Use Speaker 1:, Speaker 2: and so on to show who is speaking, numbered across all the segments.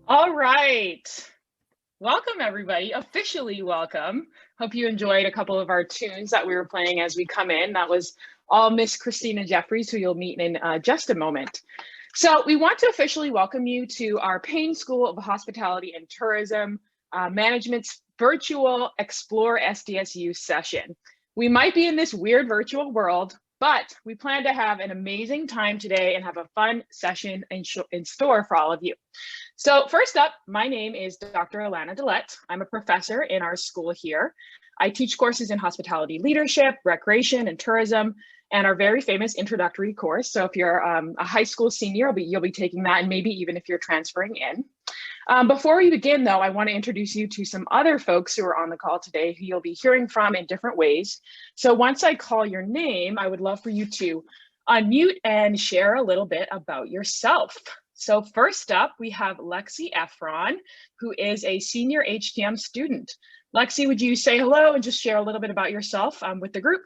Speaker 1: All right. Welcome, everybody. Officially welcome. Hope you enjoyed a couple of our tunes that we were playing as we come in. That was all Miss Christina Jeffries, who you'll meet in just a moment. So we want to officially welcome you to our Payne School of Hospitality and Tourism Management's virtual Explore SDSU session. We might be in this weird virtual world, but we plan to have an amazing time today and have a fun session in store for all of you. So first up, my name is Dr. Alana Dillette. I'm a professor in our school here. I teach courses in hospitality leadership, recreation, and tourism, and our very famous introductory course. So if you're a high school senior, you'll be taking that, and maybe even if you're transferring in. Before we begin, though, I want to introduce you to some other folks who are on the call today who you'll be hearing from in different ways. So once I call your name, I would love for you to unmute and share a little bit about yourself. So first up, we have Lexi Efron, who is a senior HTM student. Lexi, would you say hello and just share a little bit about yourself with the group?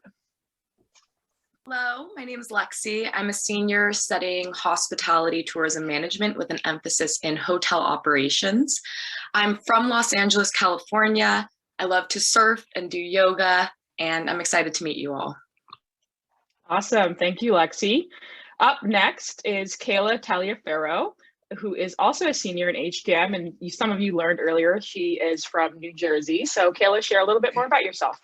Speaker 2: Hello, my name is Lexi. I'm a senior studying hospitality tourism management with an emphasis in hotel operations. I'm from Los Angeles, California. I love to surf and do yoga, and I'm excited to meet you all.
Speaker 1: Awesome, thank you, Lexi. Up next is Kayla Taliaferro, who is also a senior in HTM, and some of you learned earlier she is from New Jersey. So Kayla, share a little bit more about yourself.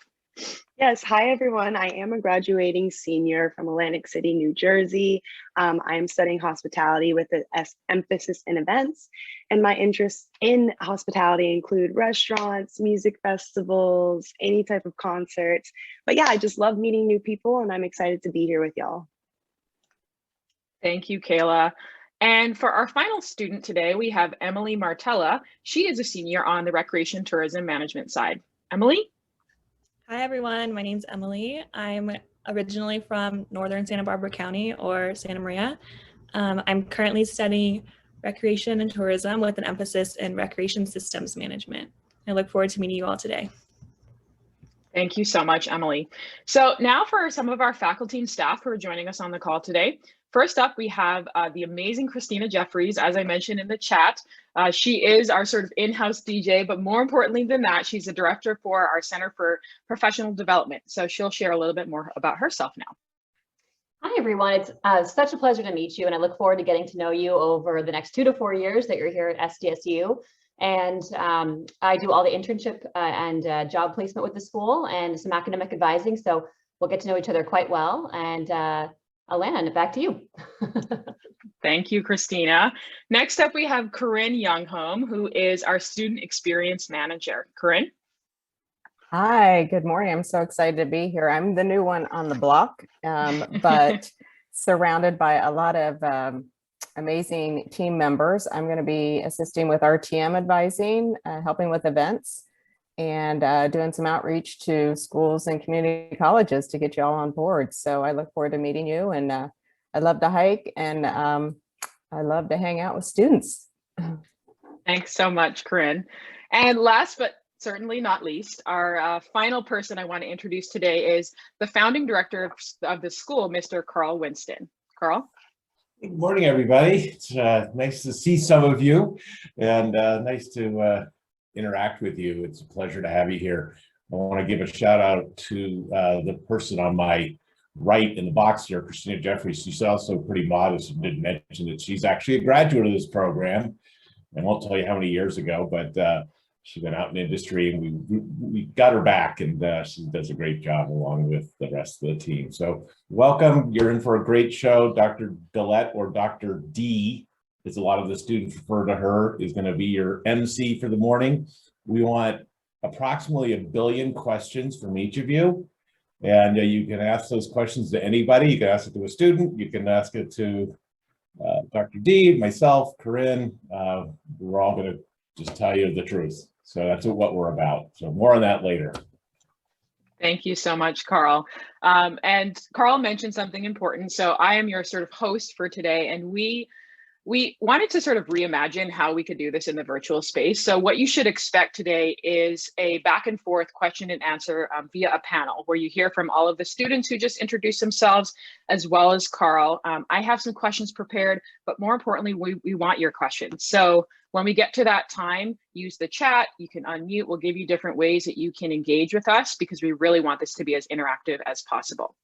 Speaker 3: Yes, hi everyone. I am a graduating senior from Atlantic City, New Jersey. I am studying hospitality with an emphasis in events, and my interests in hospitality include restaurants, music festivals, any type of concerts. But yeah, I just love meeting new people, and I'm excited to be here with y'all.
Speaker 1: Thank you, Kayla. And for our final student today, we have Emily Martella. She is a senior on the Recreation Tourism Management side. Emily?
Speaker 4: Hi, everyone. My name's Emily. I'm originally from Northern Santa Barbara County, or Santa Maria. I'm currently studying recreation and tourism with an emphasis in recreation systems management. I look forward to meeting you all today.
Speaker 1: Thank you so much, Emily. So now for some of our faculty and staff who are joining us on the call today. First up, we have the amazing Christina Jeffries. As I mentioned in the chat, she is our sort of in-house DJ, but more importantly than that, she's the director for our Center for Professional Development. So she'll share a little bit more about herself now.
Speaker 5: Hi, everyone. It's such a pleasure to meet you, and I look forward to getting to know you over the next 2 to 4 years that you're here at SDSU. And I do all the internship and job placement with the school and some academic advising. So we'll get to know each other quite well. And Alana, back to you.
Speaker 1: Thank you, Christina. Next up, we have Corinne Youngholm, who is our Student Experience Manager. Corinne?
Speaker 6: Hi, good morning. I'm so excited to be here. I'm the new one on the block, but surrounded by a lot of amazing team members. I'm going to be assisting with RTM advising, helping with events, and doing some outreach to schools and community colleges to get you all on board. So I look forward to meeting you, and I love to hike, and I love to hang out with students.
Speaker 1: Thanks so much, Corinne. And last but certainly not least, our final person I want to introduce today is the founding director of the school, Mr. Carl Winston. Carl?
Speaker 7: Good morning, everybody. It's nice to see some of you, and nice to interact with you. It's a pleasure to have you here. I want to give a shout out to the person on my right in the box here, Christina Jeffries. She's also pretty modest and didn't mention that she's actually a graduate of this program. I won't tell you how many years ago, but she's been out in industry, and we got her back, and she does a great job along with the rest of the team. So welcome. You're in for a great show. Dr. Dillette, or Dr. D, as a lot of the students refer to her, is going to be your MC for the morning. We want approximately 1 billion questions from each of you. And you can ask those questions to anybody. You can ask it to a student. You can ask it to Dr. D, myself, Corinne. We're all going to just tell you the truth. So that's what we're about. So more on that later.
Speaker 1: Thank you so much, Carl. And Carl mentioned something important. So I am your sort of host for today, and we we wanted to sort of reimagine how we could do this in the virtual space. So what you should expect today is a back and forth question and answer via a panel where you hear from all of the students who just introduced themselves, as well as Carl. I have some questions prepared, but more importantly, we want your questions. So when we get to that time, use the chat, you can unmute, we'll give you different ways that you can engage with us because we really want this to be as interactive as possible.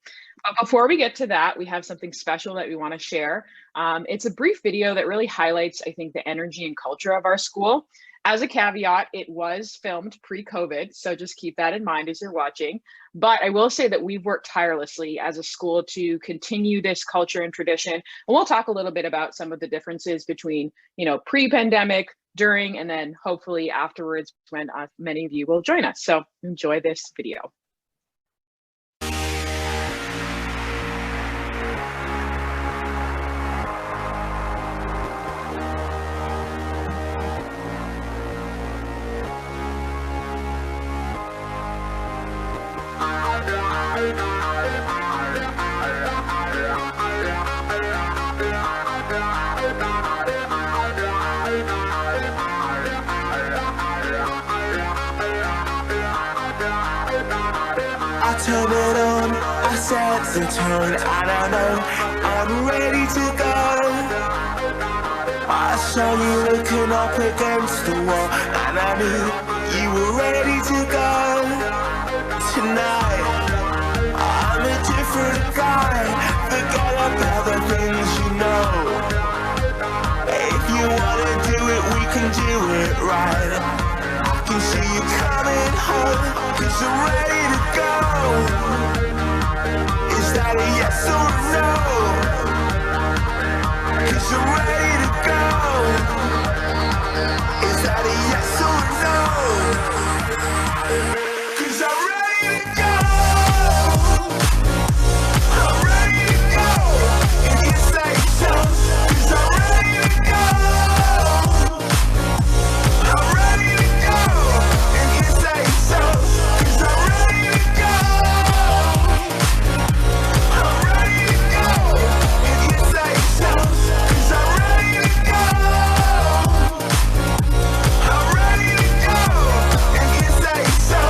Speaker 1: But before we get to that, we have something special that we want to share. It's a brief video that really highlights, I think, the energy and culture of our school. As a caveat, it was filmed pre-COVID, so just keep that in mind as you're watching. But I will say that we've worked tirelessly as a school to continue this culture and tradition. And we'll talk a little bit about some of the differences between, pre-pandemic, during, and then hopefully afterwards when many of you will join us. So enjoy this video.
Speaker 8: I turn it on, I set the tone, and I know I'm ready to go. I saw you looking up against the wall, and I knew you were ready to go. Tonight, I'm a different guy, forget about the things you know. If you wanna do it, we can do it right. I can see you coming home, 'cause I'm ready to go. Is that a yes or a no? 'Cause I'm ready to go. Is that a yes or a no? 'Cause I'm ready to go. I'm ready to go. If you say so, 'cause I'm ready to go. I'm ready to go. If you say so, 'cause I'm ready to go. I'm ready to go. If you say so, 'cause I'm ready to go. I'm ready to go. If you say so.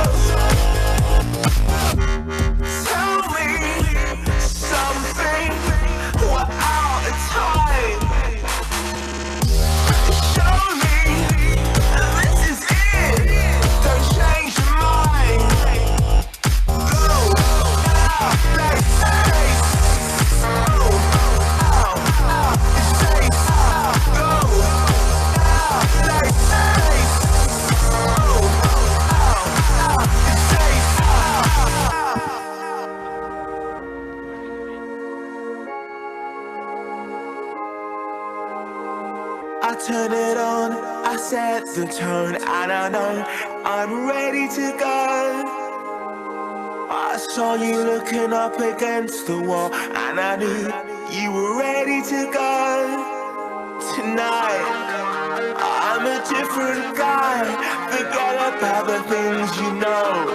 Speaker 8: Tell me something. We're out of time. Show me this is it. Don't change your mind. Go out, let's say so. Out, say so. Go out, let's say so. Out, say so. I turn it on, I set the tone, and I know I'm ready to go. I saw you looking up against the wall, and I knew you were ready to go. Tonight, I'm a different guy, forget about the things you know.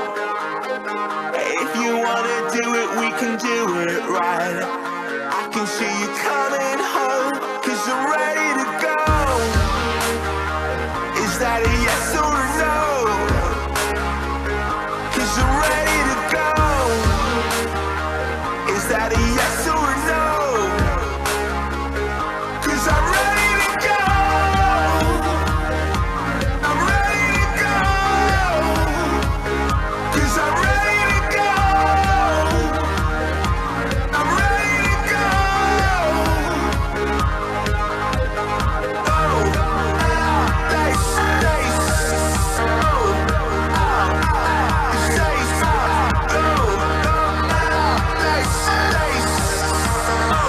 Speaker 8: If you wanna do it, we can do it right. I can see you coming home, 'cause I'm ready to go. Is that a yes or a no? 'Cause I'm ready to go. Is that a yes or a no? 'Cause I'm ready to go. I'm ready to go. 'Cause I'm ready to go. I'm ready to go. Oh, they say so. Say so. Oh, they say so.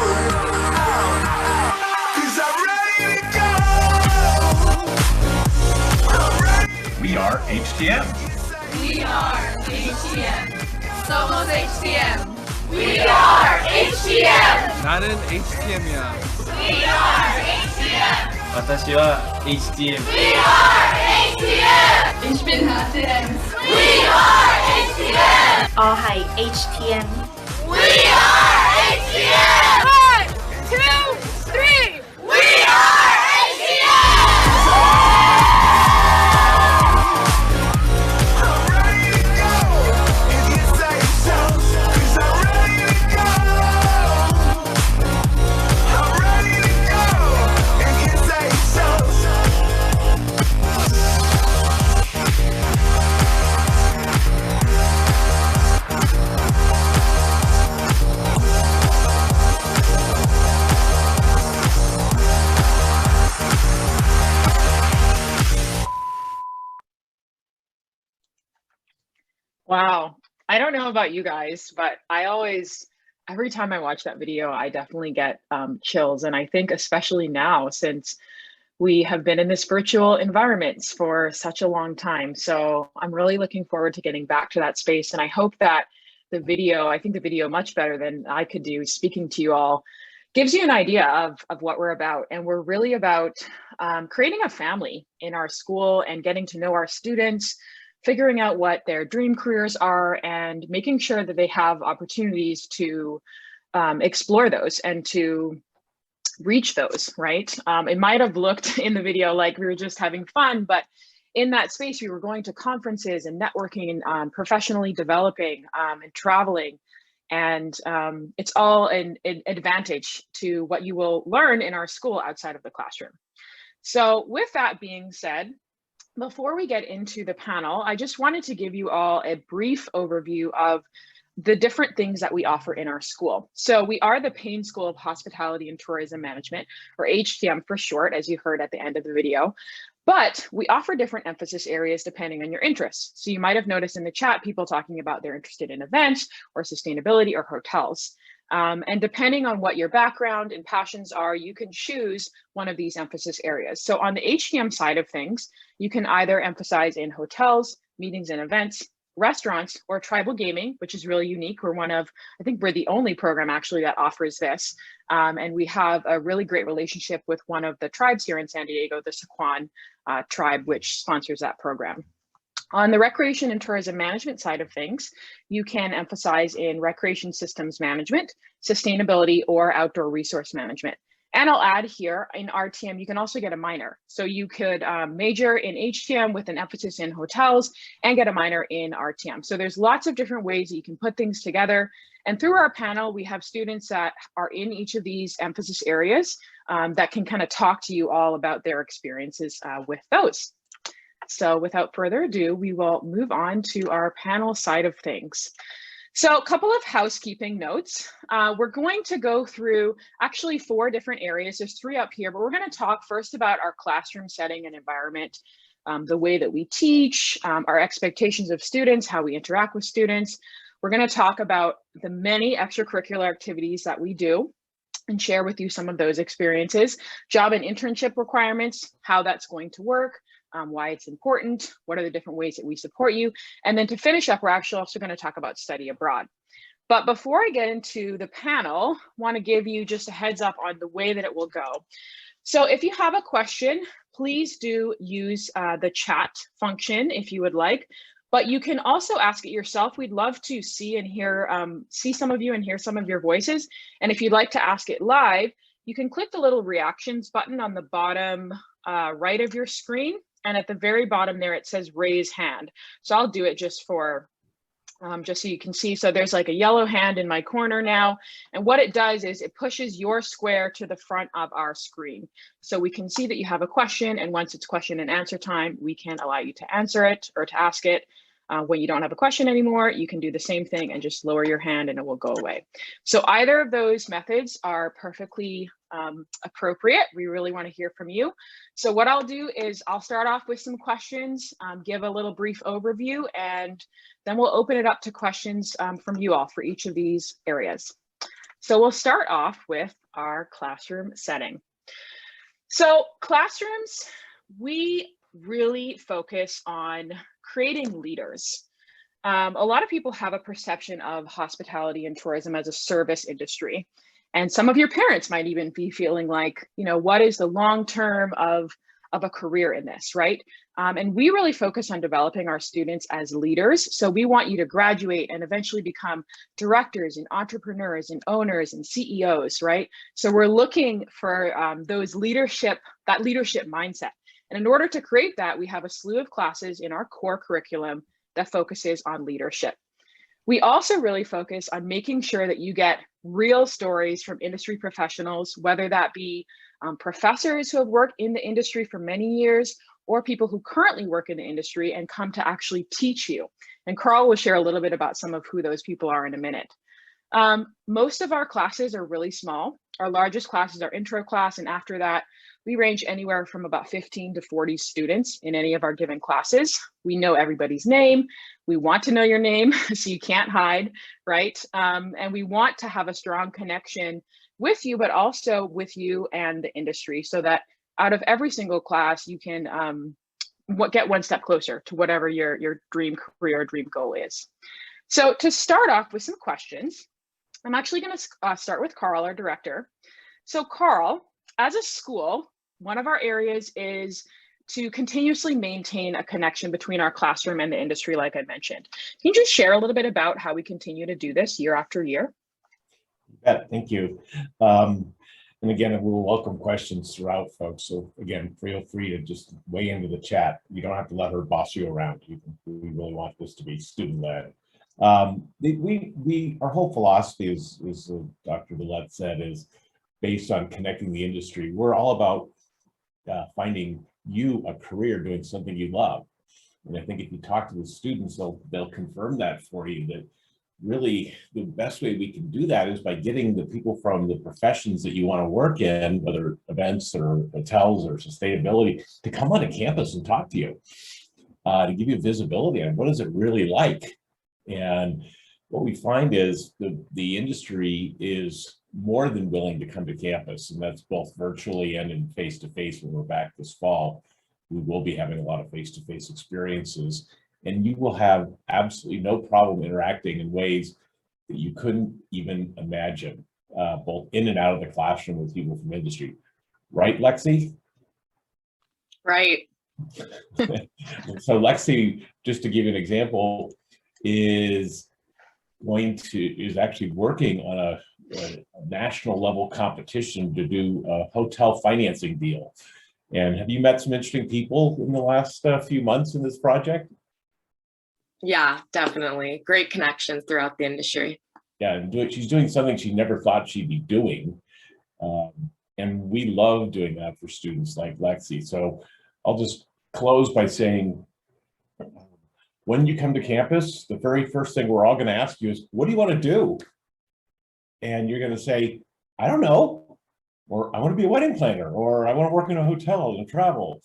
Speaker 8: 'Cause I'm ready to go. I'm ready.
Speaker 9: We are HTM.
Speaker 10: We are HTM. Somos HTM. We are HTM.
Speaker 11: 나는 HTM이야.
Speaker 10: We are HTM.
Speaker 11: 私は HTM.
Speaker 10: We are HTM. Ich bin HTM. We are HTM.
Speaker 12: Hi, HTM.
Speaker 10: We are HTM. 1, 2, 3. We are
Speaker 1: Wow. I don't know about you guys, but every time I watch that video, I definitely get chills. And I think especially now, since we have been in this virtual environments for such a long time. So I'm really looking forward to getting back to that space. And I hope that I think the video much better than I could do speaking to you all, gives you an idea of what we're about. And we're really about creating a family in our school and getting to know our students, figuring out what their dream careers are, and making sure that they have opportunities to explore those and to reach those, right? It might have looked in the video like we were just having fun, but in that space, we were going to conferences and networking and professionally developing and traveling. And it's all an advantage to what you will learn in our school outside of the classroom. So with that being said, before we get into the panel, I just wanted to give you all a brief overview of the different things that we offer in our school. So we are the Payne School of Hospitality and Tourism Management, or HTM for short, as you heard at the end of the video. But we offer different emphasis areas depending on your interests. So you might have noticed in the chat, people talking about they're interested in events or sustainability or hotels. And depending on what your background and passions are, you can choose one of these emphasis areas. So on the HTM side of things, you can either emphasize in hotels, meetings and events, restaurants, or tribal gaming, which is really unique. I think we're the only program actually that offers this. And we have a really great relationship with one of the tribes here in San Diego, the Sequan tribe, which sponsors that program. On the recreation and tourism management side of things, you can emphasize in recreation systems management, sustainability, or outdoor resource management. And I'll add here, in RTM, you can also get a minor. So you could major in HTM with an emphasis in hotels and get a minor in RTM. So there's lots of different ways that you can put things together. And through our panel, we have students that are in each of these emphasis areas that can kind of talk to you all about their experiences with those. So without further ado, we will move on to our panel side of things. So a couple of housekeeping notes. We're going to go through actually 4 different areas. There's 3 up here, but we're going to talk first about our classroom setting and environment, the way that we teach, our expectations of students, how we interact with students. We're going to talk about the many extracurricular activities that we do and share with you some of those experiences, job and internship requirements, how that's going to work, why it's important, what are the different ways that we support you. And then to finish up, we're actually also going to talk about study abroad. But before I get into the panel, I want to give you just a heads up on the way that it will go. So if you have a question, please do use the chat function if you would like, but you can also ask it yourself. We'd love to see and hear, see some of you and hear some of your voices. And if you'd like to ask it live, you can click the little reactions button on the bottom right of your screen. And at the very bottom there, it says raise hand. So I'll do it just for, just so you can see. So there's like a yellow hand in my corner now. And what it does is it pushes your square to the front of our screen. So we can see that you have a question. And once it's question and answer time, we can allow you to answer it or to ask it. When you don't have a question anymore, you can do the same thing and just lower your hand and it will go away. So either of those methods are perfectly appropriate. We really want to hear from you. So what I'll do is I'll start off with some questions, give a little brief overview, and then we'll open it up to questions from you all for each of these areas. So we'll start off with our classroom setting. So classrooms, we really focus on creating leaders. A lot of people have a perception of hospitality and tourism as a service industry. And some of your parents might even be feeling like, you know, what is the long term of a career in this, right? And we really focus on developing our students as leaders. So we want you to graduate and eventually become directors and entrepreneurs and owners and CEOs, right? So we're looking for that leadership mindset. And in order to create that, we have a slew of classes in our core curriculum that focuses on leadership. We also really focus on making sure that you get real stories from industry professionals, whether that be professors who have worked in the industry for many years, or people who currently work in the industry and come to actually teach you. And Carl will share a little bit about some of who those people are in a minute. Most of our classes are really small. Our largest classes are intro class, and after that, we range anywhere from about 15 to 40 students in any of our given classes. We know everybody's name. We want to know your name, so you can't hide, right? And we want to have a strong connection with you, but also with you and the industry, so that out of every single class, you can get one step closer to whatever your dream career, dream goal is. So to start off with some questions, I'm actually going to start with Carl, our director. So Carl, as a school, one of our areas is to continuously maintain a connection between our classroom and the industry, like I mentioned. Can you just share a little bit about how we continue to do this year after year?
Speaker 7: Yeah, thank you. And again, we will welcome questions throughout, folks. So again, feel free to just weigh into the chat. You don't have to let her boss you around. We really want this to be student-led. Our whole philosophy is Dr. Villette said, is based on connecting the industry. We're all about finding you a career doing something you love. And I think if you talk to the students, they'll confirm that for you, that really the best way we can do that is by getting the people from the professions that you want to work in, whether events or hotels or sustainability, to come onto campus and talk to you, to give you visibility on what is it really like. And what we find is the industry is more than willing to come to campus, and that's both virtually and in face-to-face. When we're back this fall, we will be having a lot of face-to-face experiences, and you will have absolutely no problem interacting in ways that you couldn't even imagine, both in and out of the classroom with people from industry. Right, Lexi?
Speaker 2: Right.
Speaker 7: So Lexi, just to give you an example, is actually working on a national level competition to do a hotel financing deal. And have you met some interesting people in the last few months in this project?
Speaker 2: Yeah, definitely. Great connections throughout the industry.
Speaker 7: Yeah, and she's doing something she never thought she'd be doing. And we love doing that for students like Lexi. So I'll just close by saying, when you come to campus, the very first thing we're all going to ask you is, what do you want to do? And you're going to say, I don't know, or I want to be a wedding planner, or I want to work in a hotel and travel.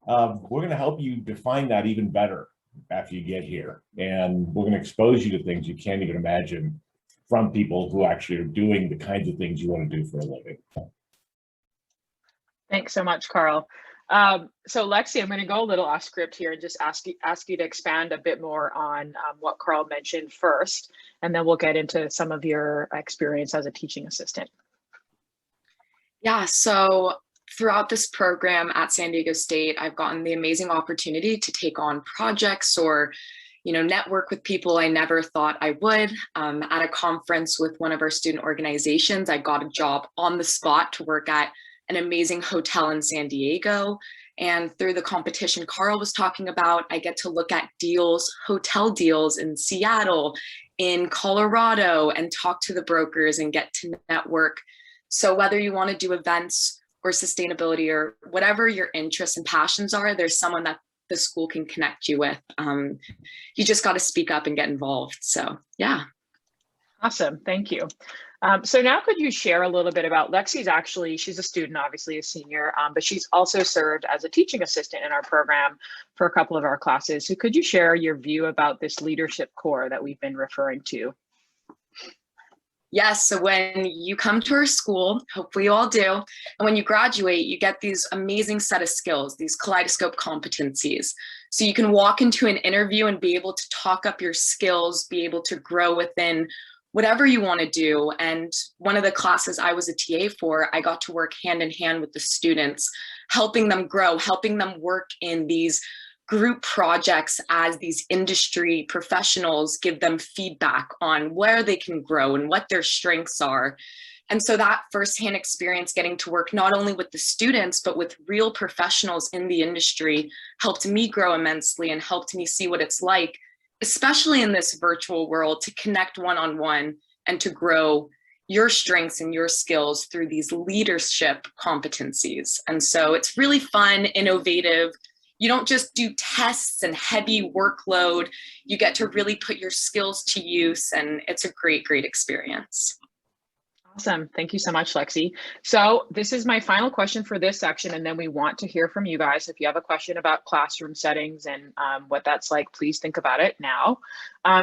Speaker 7: We're going to help you define that even better after you get here. And we're going to expose you to things you can't even imagine from people who actually are doing the kinds of things you want to do for a living.
Speaker 1: Thanks so much, Carl. So Lexi, I'm going to go a little off script here and just ask you to expand a bit more on what Carl mentioned first, and then we'll get into some of your experience as a teaching assistant.
Speaker 2: Yeah, so throughout this program at San Diego State, I've gotten the amazing opportunity to take on projects or, network with people I never thought I would. At a conference with one of our student organizations, I got a job on the spot to work at an amazing hotel in San Diego. And through the competition Carl was talking about, I get to look at deals, hotel deals in Seattle, in Colorado, and talk to the brokers and get to network. So whether you want to do events or sustainability or whatever your interests and passions are, there's someone that the school can connect you with. You just got to speak up and get involved. So yeah.
Speaker 1: Awesome, thank you. So now could you share a little bit about Lexi's she's a student, obviously a senior, but she's also served as a teaching assistant in our program for a couple of our classes. So could you share your view about this leadership core that we've been referring to?
Speaker 2: Yes, so when you come to our school, hopefully you all do, and when you graduate, you get these amazing set of skills, these kaleidoscope competencies. So you can walk into an interview and be able to talk up your skills, be able to grow within whatever you want to do. And one of the classes I was a TA for, I got to work hand in hand with the students, helping them grow, helping them work in these group projects as these industry professionals give them feedback on where they can grow and what their strengths are. And so that firsthand experience getting to work not only with the students, but with real professionals in the industry helped me grow immensely and helped me see what it's like, especially in this virtual world, to connect one-on-one and to grow your strengths and your skills through these leadership competencies. And so it's really fun, innovative, you don't just do tests and heavy workload. You get to really put your skills to use, and it's a great, great experience.
Speaker 1: Awesome. Thank you so much, Lexi. So this is my final question for this section, and then we want to hear from you guys. If you have a question about classroom settings and what that's like, please think about it now.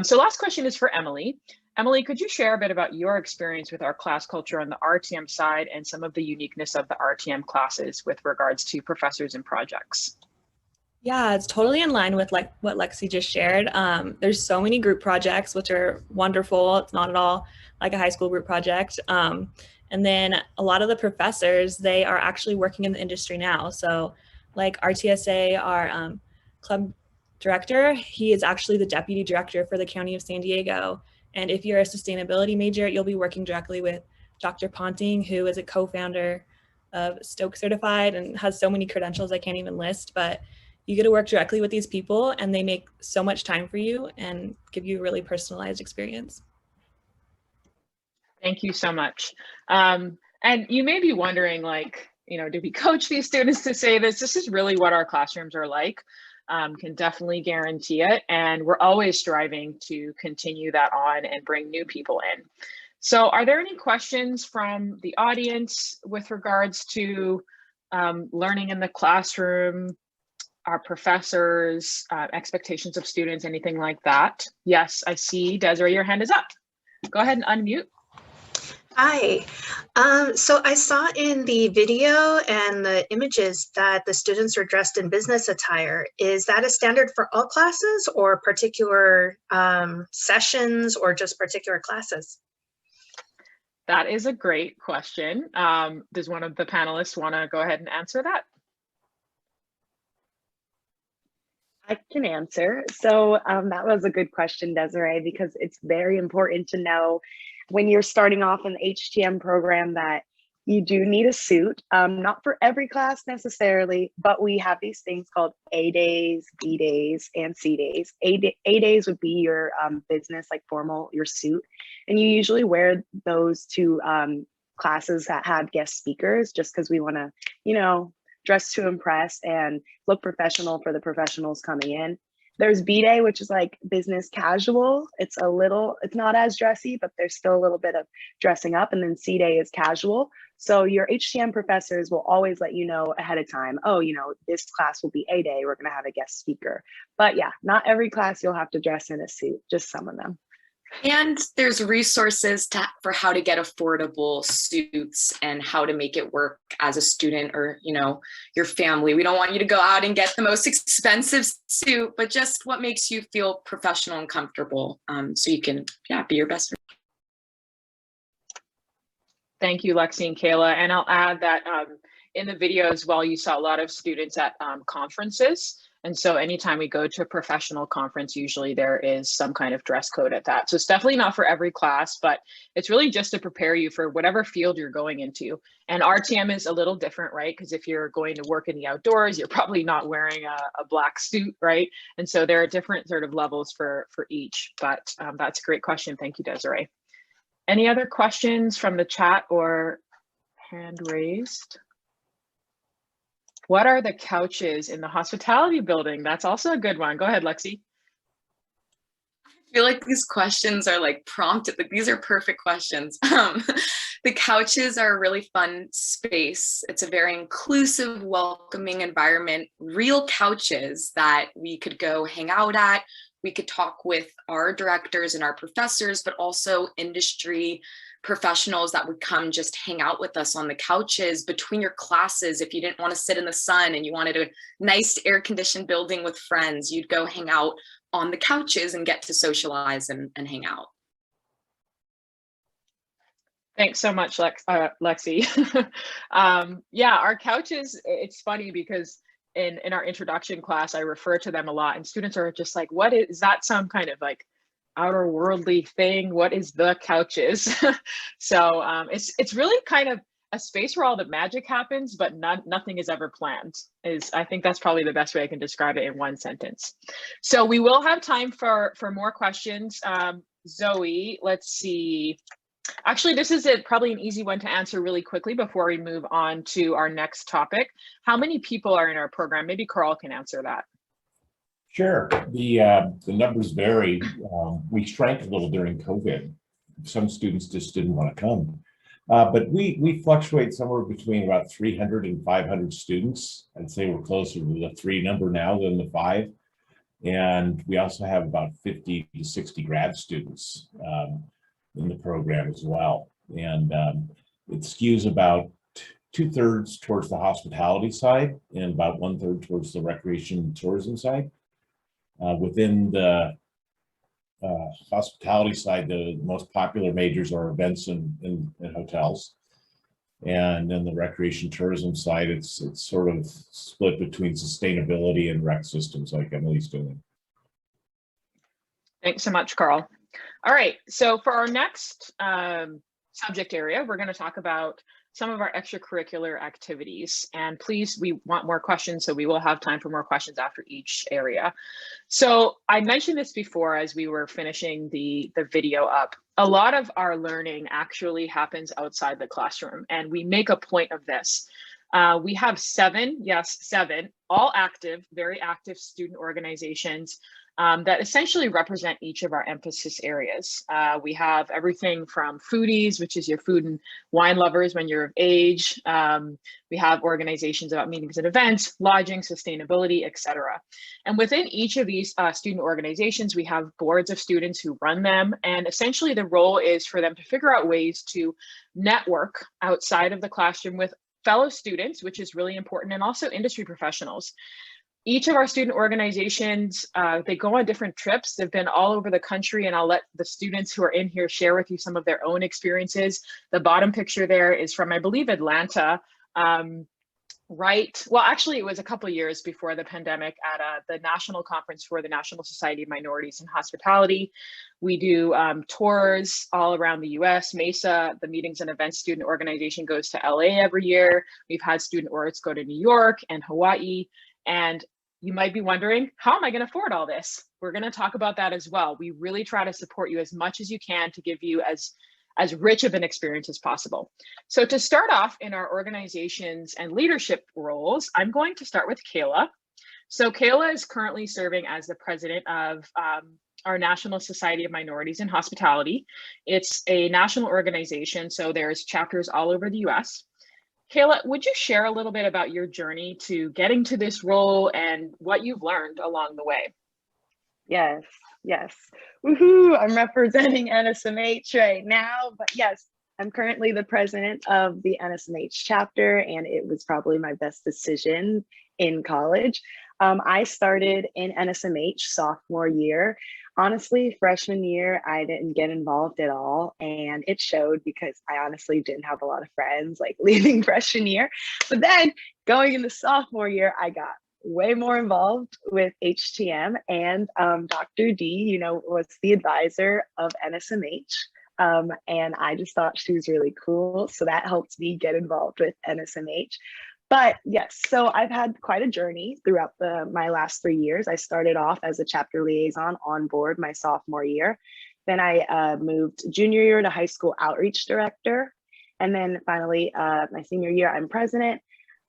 Speaker 1: So last question is for Emily. Emily, could you share a bit about your experience with our class culture on the RTM side and some of the uniqueness of the RTM classes with regards to professors and projects?
Speaker 4: Yeah, it's totally in line with like what Lexi just shared. There's so many group projects, which are wonderful. It's not at all like a high school group project. And then a lot of the professors, they are actually working in the industry now. So like RTSA, our club director, he is actually the deputy director for the County of San Diego. And if you're a sustainability major, you'll be working directly with Dr. Ponting, who is a co-founder of Stoke Certified and has so many credentials I can't even list, but you get to work directly with these people and they make so much time for you and give you a really personalized experience.
Speaker 1: Thank you so much. And you may be wondering, like, do we coach these students to say this? This is really what our classrooms are like. Can definitely guarantee it. And we're always striving to continue that on and bring new people in. So are there any questions from the audience with regards to learning in the classroom, our professors, expectations of students, anything like that? Yes, I see, Desiree, your hand is up. Go ahead and unmute.
Speaker 9: Hi. So I saw in the video and the images that the students are dressed in business attire. Is that a standard for all classes or particular sessions or just particular classes?
Speaker 1: That is a great question. Does one of the panelists want to go ahead and answer that?
Speaker 3: I can answer. So that was a good question, Desiree, because it's very important to know when you're starting off in the HTM program that you do need a suit, not for every class necessarily, but we have these things called A days, B days, and C days. A days would be your business, like formal, your suit. And you usually wear those to classes that have guest speakers just because we want to, dress to impress and look professional for the professionals coming in. There's B day, which is like business casual. It's not as dressy, but there's still a little bit of dressing up. And then C day is casual. So your HTM professors will always let you know ahead of time, oh, this class will be A day. We're going to have a guest speaker. But yeah, not every class you'll have to dress in a suit, just some of them.
Speaker 2: And there's resources for how to get affordable suits and how to make it work as a student or, your family. We don't want you to go out and get the most expensive suit, but just what makes you feel professional and comfortable, so you can, be your best.
Speaker 1: Thank you, Lexi and Kayla. And I'll add that in the video as well, you saw a lot of students at conferences. And so anytime we go to a professional conference, usually there is some kind of dress code at that. So it's definitely not for every class, but it's really just to prepare you for whatever field you're going into. And RTM is a little different, right? Because if you're going to work in the outdoors, you're probably not wearing a black suit, right? And so there are different sort of levels for each, but that's a great question. Thank you, Desiree. Any other questions from the chat or hand raised? What are the couches in the hospitality building? That's also a good one. Go ahead, Lexi.
Speaker 2: I feel like these questions are like prompted, like these are perfect questions. The couches are a really fun space. It's a very inclusive, welcoming environment, real couches that we could go hang out at. We could talk with our directors and our professors, but also industry professionals that would come just hang out with us on the couches between your classes. If you didn't want to sit in the sun and you wanted a nice air-conditioned building with friends, you'd go hang out on the couches and get to socialize and hang out.
Speaker 1: Thanks so much, Lexi. Yeah, our couches, it's funny because in our introduction class, I refer to them a lot and students are just like, what is that, some kind of like outer worldly thing? What is the couches? So it's really kind of a space where all the magic happens, but nothing is ever planned. I think that's probably the best way I can describe it in one sentence. So we will have time for more questions. Zoe, let's see. Actually, this is probably an easy one to answer really quickly before we move on to our next topic. How many people are in our program? Maybe Carl can answer that.
Speaker 7: Sure. The numbers vary. We shrank a little during COVID. Some students just didn't want to come. But we fluctuate somewhere between about 300 and 500 students. I'd say we're closer to the 3 number now than the 5. And we also have about 50 to 60 grad students in the program as well. And it skews about 2/3 towards the hospitality side and about 1/3 towards the recreation and tourism side. Within the hospitality side, the most popular majors are events and hotels. And then the recreation tourism side, it's sort of split between sustainability and rec systems like Emily's doing.
Speaker 1: Thanks so much, Carl. All right, so for our next subject area, we're going to talk about some of our extracurricular activities. And please, we want more questions, so we will have time for more questions after each area. So I mentioned this before as we were finishing the video up. A lot of our learning actually happens outside the classroom, and we make a point of this. We have 7, yes, 7, all active, very active student organizations that essentially represent each of our emphasis areas. We have everything from foodies, which is your food and wine lovers when you're of age. We have organizations about meetings and events, lodging, sustainability, etc. And within each of these student organizations, we have boards of students who run them. And essentially the role is for them to figure out ways to network outside of the classroom with fellow students, which is really important, and also industry professionals. Each of our student organizations, they go on different trips. They've been all over the country, and I'll let the students who are in here share with you some of their own experiences. The bottom picture there is from, I believe, Atlanta. Well, actually, it was a couple of years before the pandemic at the National Conference for the National Society of Minorities in Hospitality. We do tours all around the US. MESA, the Meetings and Events Student Organization, goes to LA every year. We've had student orgs go to New York and Hawaii. And you might be wondering, how am I going to afford all this? We're going to talk about that as well. We really try to support you as much as you can to give you as rich of an experience as possible. So to start off in our organizations and leadership roles, I'm going to start with Kayla. So Kayla is currently serving as the president of our National Society of Minorities in Hospitality. It's a national organization, so there's chapters all over the US. Kayla, would you share a little bit about your journey to getting to this role and what you've learned along the way?
Speaker 3: Yes. Woohoo! I'm representing NSMH right now, but yes, I'm currently the president of the NSMH chapter, and it was probably my best decision in college. I started in NSMH sophomore year. Honestly, freshman year, I didn't get involved at all, and it showed because I honestly didn't have a lot of friends like leaving freshman year. But then going into sophomore year, I got way more involved with HTM, and Dr. D, was the advisor of NSMH. And I just thought she was really cool. So that helped me get involved with NSMH. But yes, so I've had quite a journey throughout my last 3 years. I started off as a chapter liaison on board my sophomore year. Then I moved junior year to high school outreach director. And then finally, my senior year, I'm president.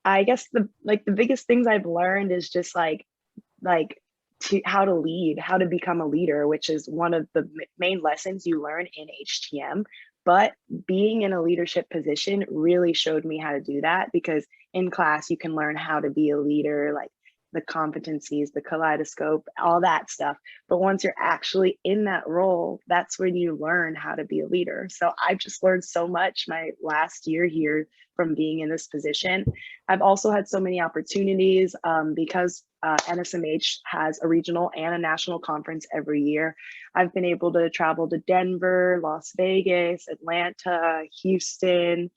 Speaker 3: I guess the biggest things I've learned is just how to lead, how to become a leader, which is one of the main lessons you learn in HTM. But being in a leadership position really showed me how to do that, because in class you can learn how to be a leader, like the competencies, the kaleidoscope, all that stuff. But once you're actually in that role, that's when you learn how to be a leader. So I've just learned so much my last year here from being in this position. I've also had so many opportunities because NSMH has a regional and a national conference every year. I've been able to travel to Denver, Las Vegas, Atlanta, Houston.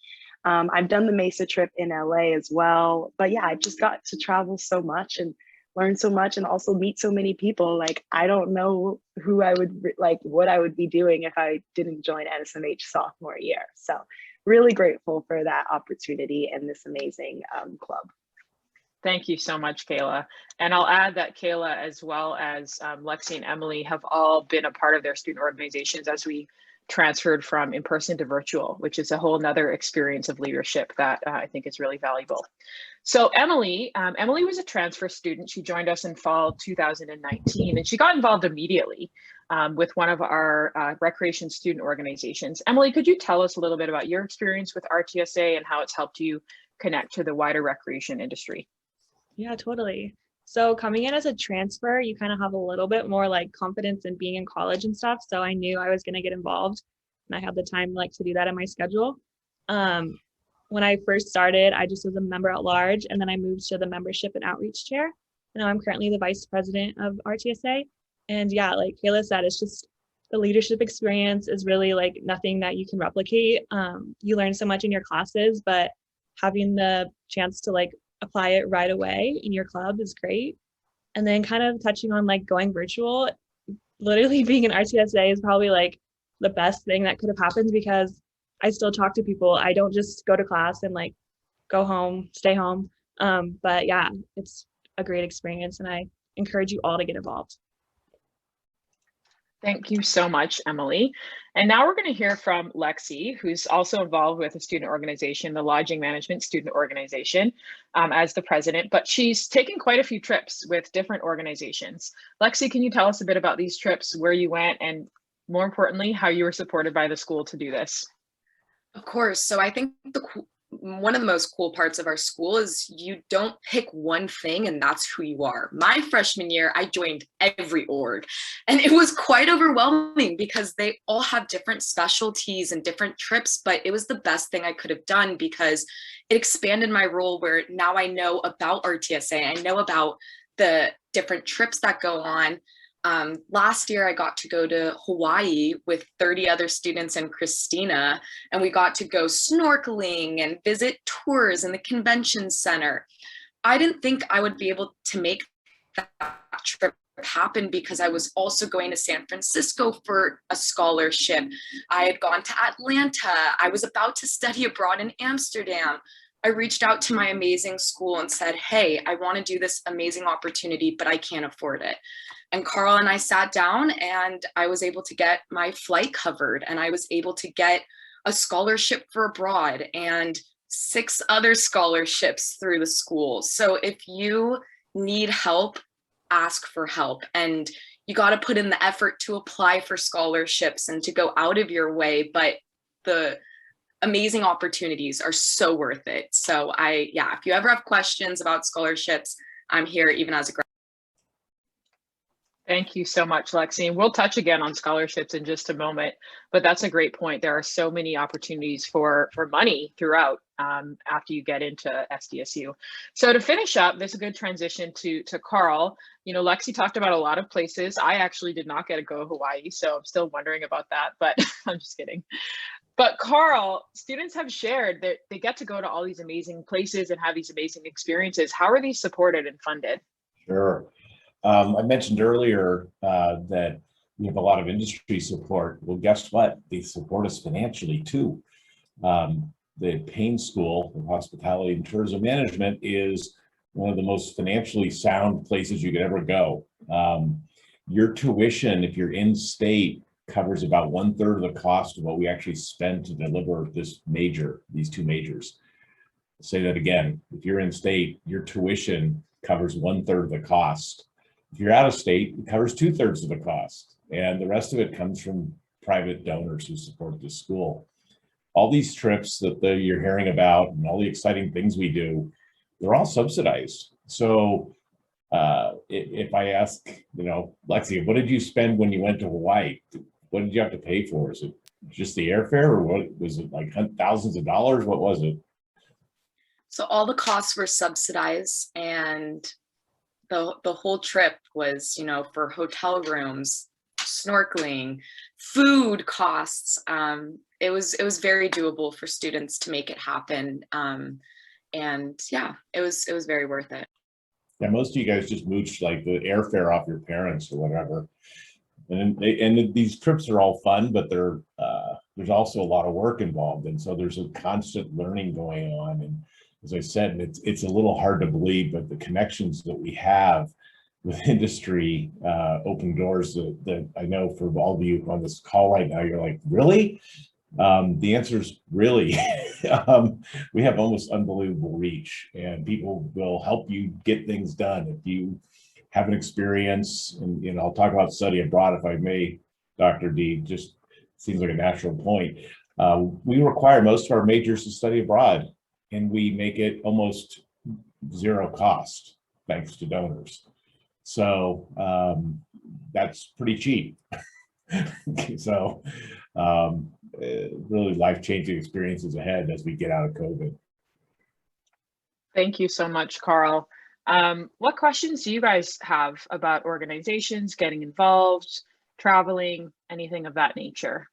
Speaker 3: I've done the Mesa trip in LA as well. But yeah, I just got to travel so much and learn so much, and also meet so many people. Like, I don't know who I would what I would be doing if I didn't join NSMH sophomore year. So really grateful for that opportunity and this amazing club.
Speaker 1: Thank you so much, Kayla. And I'll add that Kayla, as well as Lexi and Emily, have all been a part of their student organizations, as we transferred from in-person to virtual, which is a whole nother experience of leadership that I think is really valuable. So Emily was a transfer student. She joined us in fall 2019, and she got involved immediately with one of our recreation student organizations. Emily, could you tell us a little bit about your experience with RTSA and how it's helped you connect to the wider recreation industry?
Speaker 4: Yeah, totally. So coming in as a transfer, you kind of have a little bit more like confidence in being in college and stuff. So I knew I was going to get involved, and I had the time like to do that in my schedule. When I first started, I just was a member at large, and then I moved to the membership and outreach chair. And now I'm currently the vice president of RTSA. And yeah, like Kayla said, it's just the leadership experience is really like nothing that you can replicate. You learn so much in your classes, but having the chance to like apply it right away in your club is great. And then kind of touching on like going virtual, literally being an RTSA is probably like the best thing that could have happened, because I still talk to people. I don't just go to class and like go home, stay home. But yeah, it's a great experience, and I encourage you all to get involved.
Speaker 1: Thank you so much, Emily. And now we're going to hear from Lexi, who's also involved with a student organization, the Lodging Management Student Organization, as the president, but she's taken quite a few trips with different organizations. Lexi, can you tell us a bit about these trips, where you went, and more importantly, how you were supported by the school to do this?
Speaker 2: Of course. So I think one of the most cool parts of our school is you don't pick one thing and that's who you are. My freshman year, I joined every org, and it was quite overwhelming because they all have different specialties and different trips, but it was the best thing I could have done because it expanded my role, where now I know about RTSA. I know about the different trips that go on. Last year, I got to go to Hawaii with 30 other students and Christina, and we got to go snorkeling and visit tours in the convention center. I didn't think I would be able to make that trip happen because I was also going to San Francisco for a scholarship. I had gone to Atlanta. I was about to study abroad in Amsterdam. I reached out to my amazing school and said, hey, I want to do this amazing opportunity, but I can't afford it. And Carl and I sat down, and I was able to get my flight covered, and I was able to get a scholarship for abroad and 6 other scholarships through the school. So if you need help, ask for help, and you got to put in the effort to apply for scholarships and to go out of your way. But the amazing opportunities are so worth it. So if you ever have questions about scholarships, I'm here even as a grad.
Speaker 1: Thank you so much, Lexi. And we'll touch again on scholarships in just a moment, but that's a great point. There are so many opportunities for money throughout after you get into SDSU. So to finish up, this is a good transition to Carl. You know, Lexi talked about a lot of places. I actually did not get to go to Hawaii, so I'm still wondering about that, but I'm just kidding. But Carl, students have shared that they get to go to all these amazing places and have these amazing experiences. How are these supported and funded?
Speaker 7: Sure. I mentioned earlier that we have a lot of industry support. Well, guess what? They support us financially too. The Payne School of Hospitality and Tourism Management is one of the most financially sound places you could ever go. Your tuition, if you're in state, covers about 1/3 of the cost of what we actually spend to deliver these 2 majors. I'll say that again. If you're in state, your tuition covers 1/3 of the cost. If you're out of state, it covers 2/3 of the cost, and the rest of it comes from private donors who support the school. All these trips that you're hearing about and all the exciting things we do, they're all subsidized. So if I ask, Lexi, what did you spend when you went to Hawaii? What did you have to pay for? Is it just the airfare, or what was it, like thousands of dollars? What was it?
Speaker 2: So all the costs were subsidized, and the whole trip was, for hotel rooms, snorkeling, food costs. It was very doable for students to make it happen. And yeah, it was very worth it.
Speaker 7: Yeah, most of you guys just mooched like the airfare off your parents or whatever. And these trips are all fun, but there's also a lot of work involved. And so there's a constant learning going on. And as I said, it's a little hard to believe, but the connections that we have with industry open doors that I know for all of you on this call right now, you're like, really? The answer is really. We have almost unbelievable reach, and people will help you get things done if you have an experience. And I'll talk about study abroad if I may, Dr. D. Just seems like a natural point. We require most of our majors to study abroad, and we make it almost zero cost thanks to donors. So that's pretty cheap. So really life-changing experiences ahead as we get out of COVID.
Speaker 1: Thank you so much, Carl. What questions do you guys have about organizations, getting involved, traveling, anything of that nature?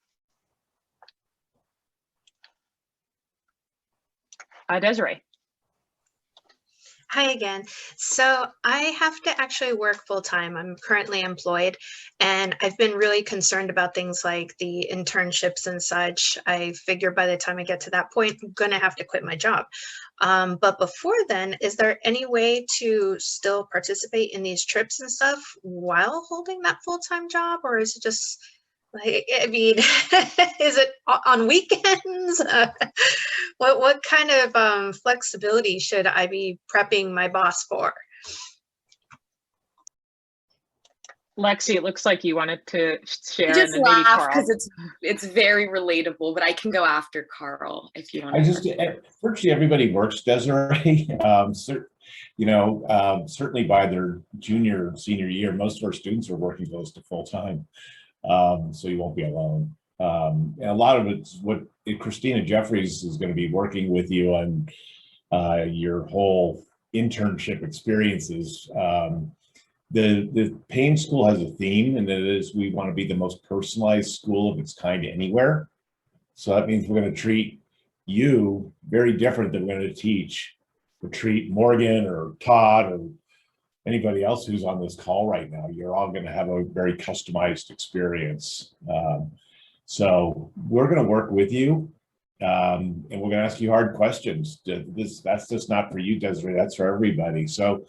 Speaker 1: Desiree.
Speaker 9: Hi again. So I have to actually work full time. I'm currently employed, and I've been really concerned about things like the internships and such. I figure by the time I get to that point, I'm going to have to quit my job. But before then, is there any way to still participate in these trips and stuff while holding that full-time job? Or is it just like, I mean, is it on weekends? What kind of flexibility should I be prepping my boss for?
Speaker 1: Lexi, it looks like you wanted to share.
Speaker 2: I just
Speaker 1: and then maybe
Speaker 2: laugh
Speaker 1: Carl.
Speaker 2: because it's very relatable, but I can go after Carl if you want.
Speaker 7: Virtually everybody works, Desiree. Certainly by their senior year, most of our students are working close to full time. So you won't be alone. And a lot of it's what Christina Jeffries is going to be working with you on your whole internship experiences. The Payne School has a theme, and that is we want to be the most personalized school of its kind anywhere. So that means we're going to treat you very different than we're going to treat Morgan or Todd or anybody else who's on this call right now. You're all going to have a very customized experience. So we're going to work with you, and we're going to ask you hard questions. That's just not for you, Desiree. That's for everybody. So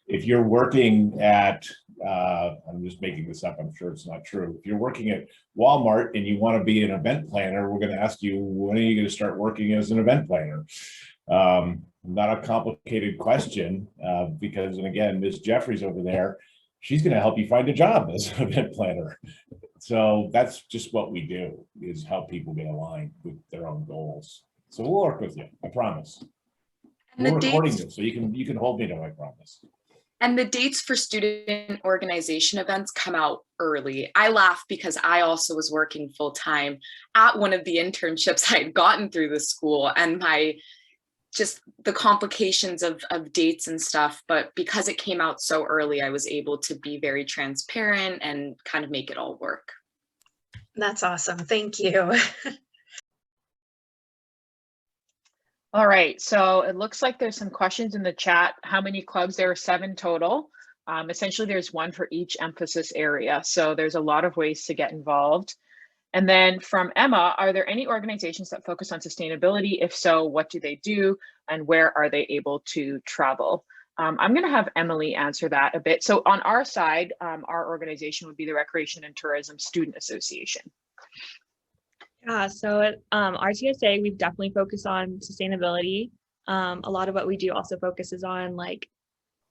Speaker 7: if you're working at, I'm just making this up, I'm sure it's not true. If you're working at Walmart and you want to be an event planner, we're going to ask you, when are you going to start working as an event planner? Not a complicated question, because, and again, Ms. Jeffries over there, she's going to help you find a job as an event planner. So that's just what we do, is help people get aligned with their own goals. So we'll work with you, I promise. And we're recording this, so you can hold me to my promise.
Speaker 2: And the dates for student organization events come out early. I laugh because I also was working full time at one of the internships I had gotten through the school, and just the complications of dates and stuff. But because it came out so early, I was able to be very transparent and kind of make it all work.
Speaker 9: That's awesome. Thank you.
Speaker 1: All right, so it looks like there's some questions in the chat. How many clubs? There are 7 total. Essentially, there's one for each emphasis area. So there's a lot of ways to get involved. And then from Emma, are there any organizations that focus on sustainability? If so, what do they do and where are they able to travel? I'm going to have Emily answer that a bit. So on our side, our organization would be the Recreation and Tourism Student Association.
Speaker 4: Yeah, so at RTSA, we've definitely focused on sustainability. A lot of what we do also focuses on like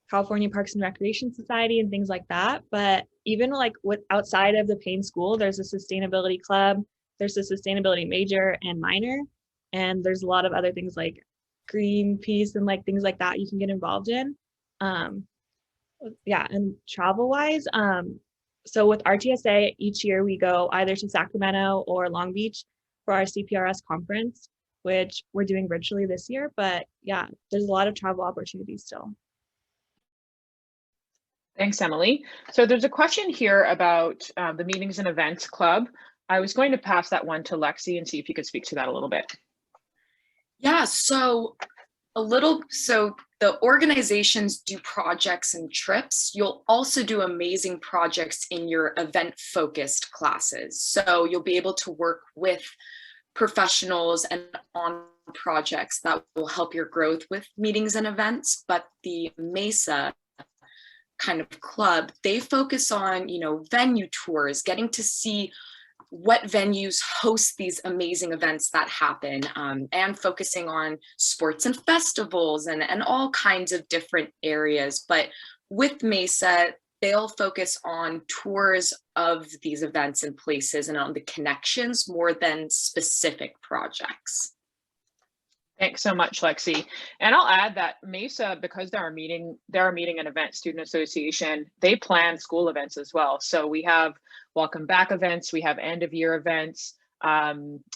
Speaker 4: California Parks and Recreation Society and things like that. But even like outside of the Payne School, there's a sustainability club, there's a sustainability major and minor, and there's a lot of other things like Greenpeace and like things like that you can get involved in. Yeah, and travel wise, so with RTSA, each year we go either to Sacramento or Long Beach for our CPRS conference, which we're doing virtually this year. But yeah, there's a lot of travel opportunities still.
Speaker 1: Thanks, Emily. So there's a question here about the Meetings and Events Club. I was going to pass that one to Lexi and see if you could speak to that a little bit.
Speaker 2: Yeah, so the organizations do projects and trips. You'll also do amazing projects in your event-focused classes. So you'll be able to work with professionals and on projects that will help your growth with meetings and events. But the MESA kind of club, they focus on, venue tours, getting to see what venues host these amazing events that happen, and focusing on sports and festivals and all kinds of different areas. But with Mesa, they'll focus on tours of these events and places and on the connections more than specific projects.
Speaker 1: Thanks so much, Lexi. And I'll add that Mesa, because they're a meeting and event student association, they plan school events as well. So we have welcome back events, we have end of year events,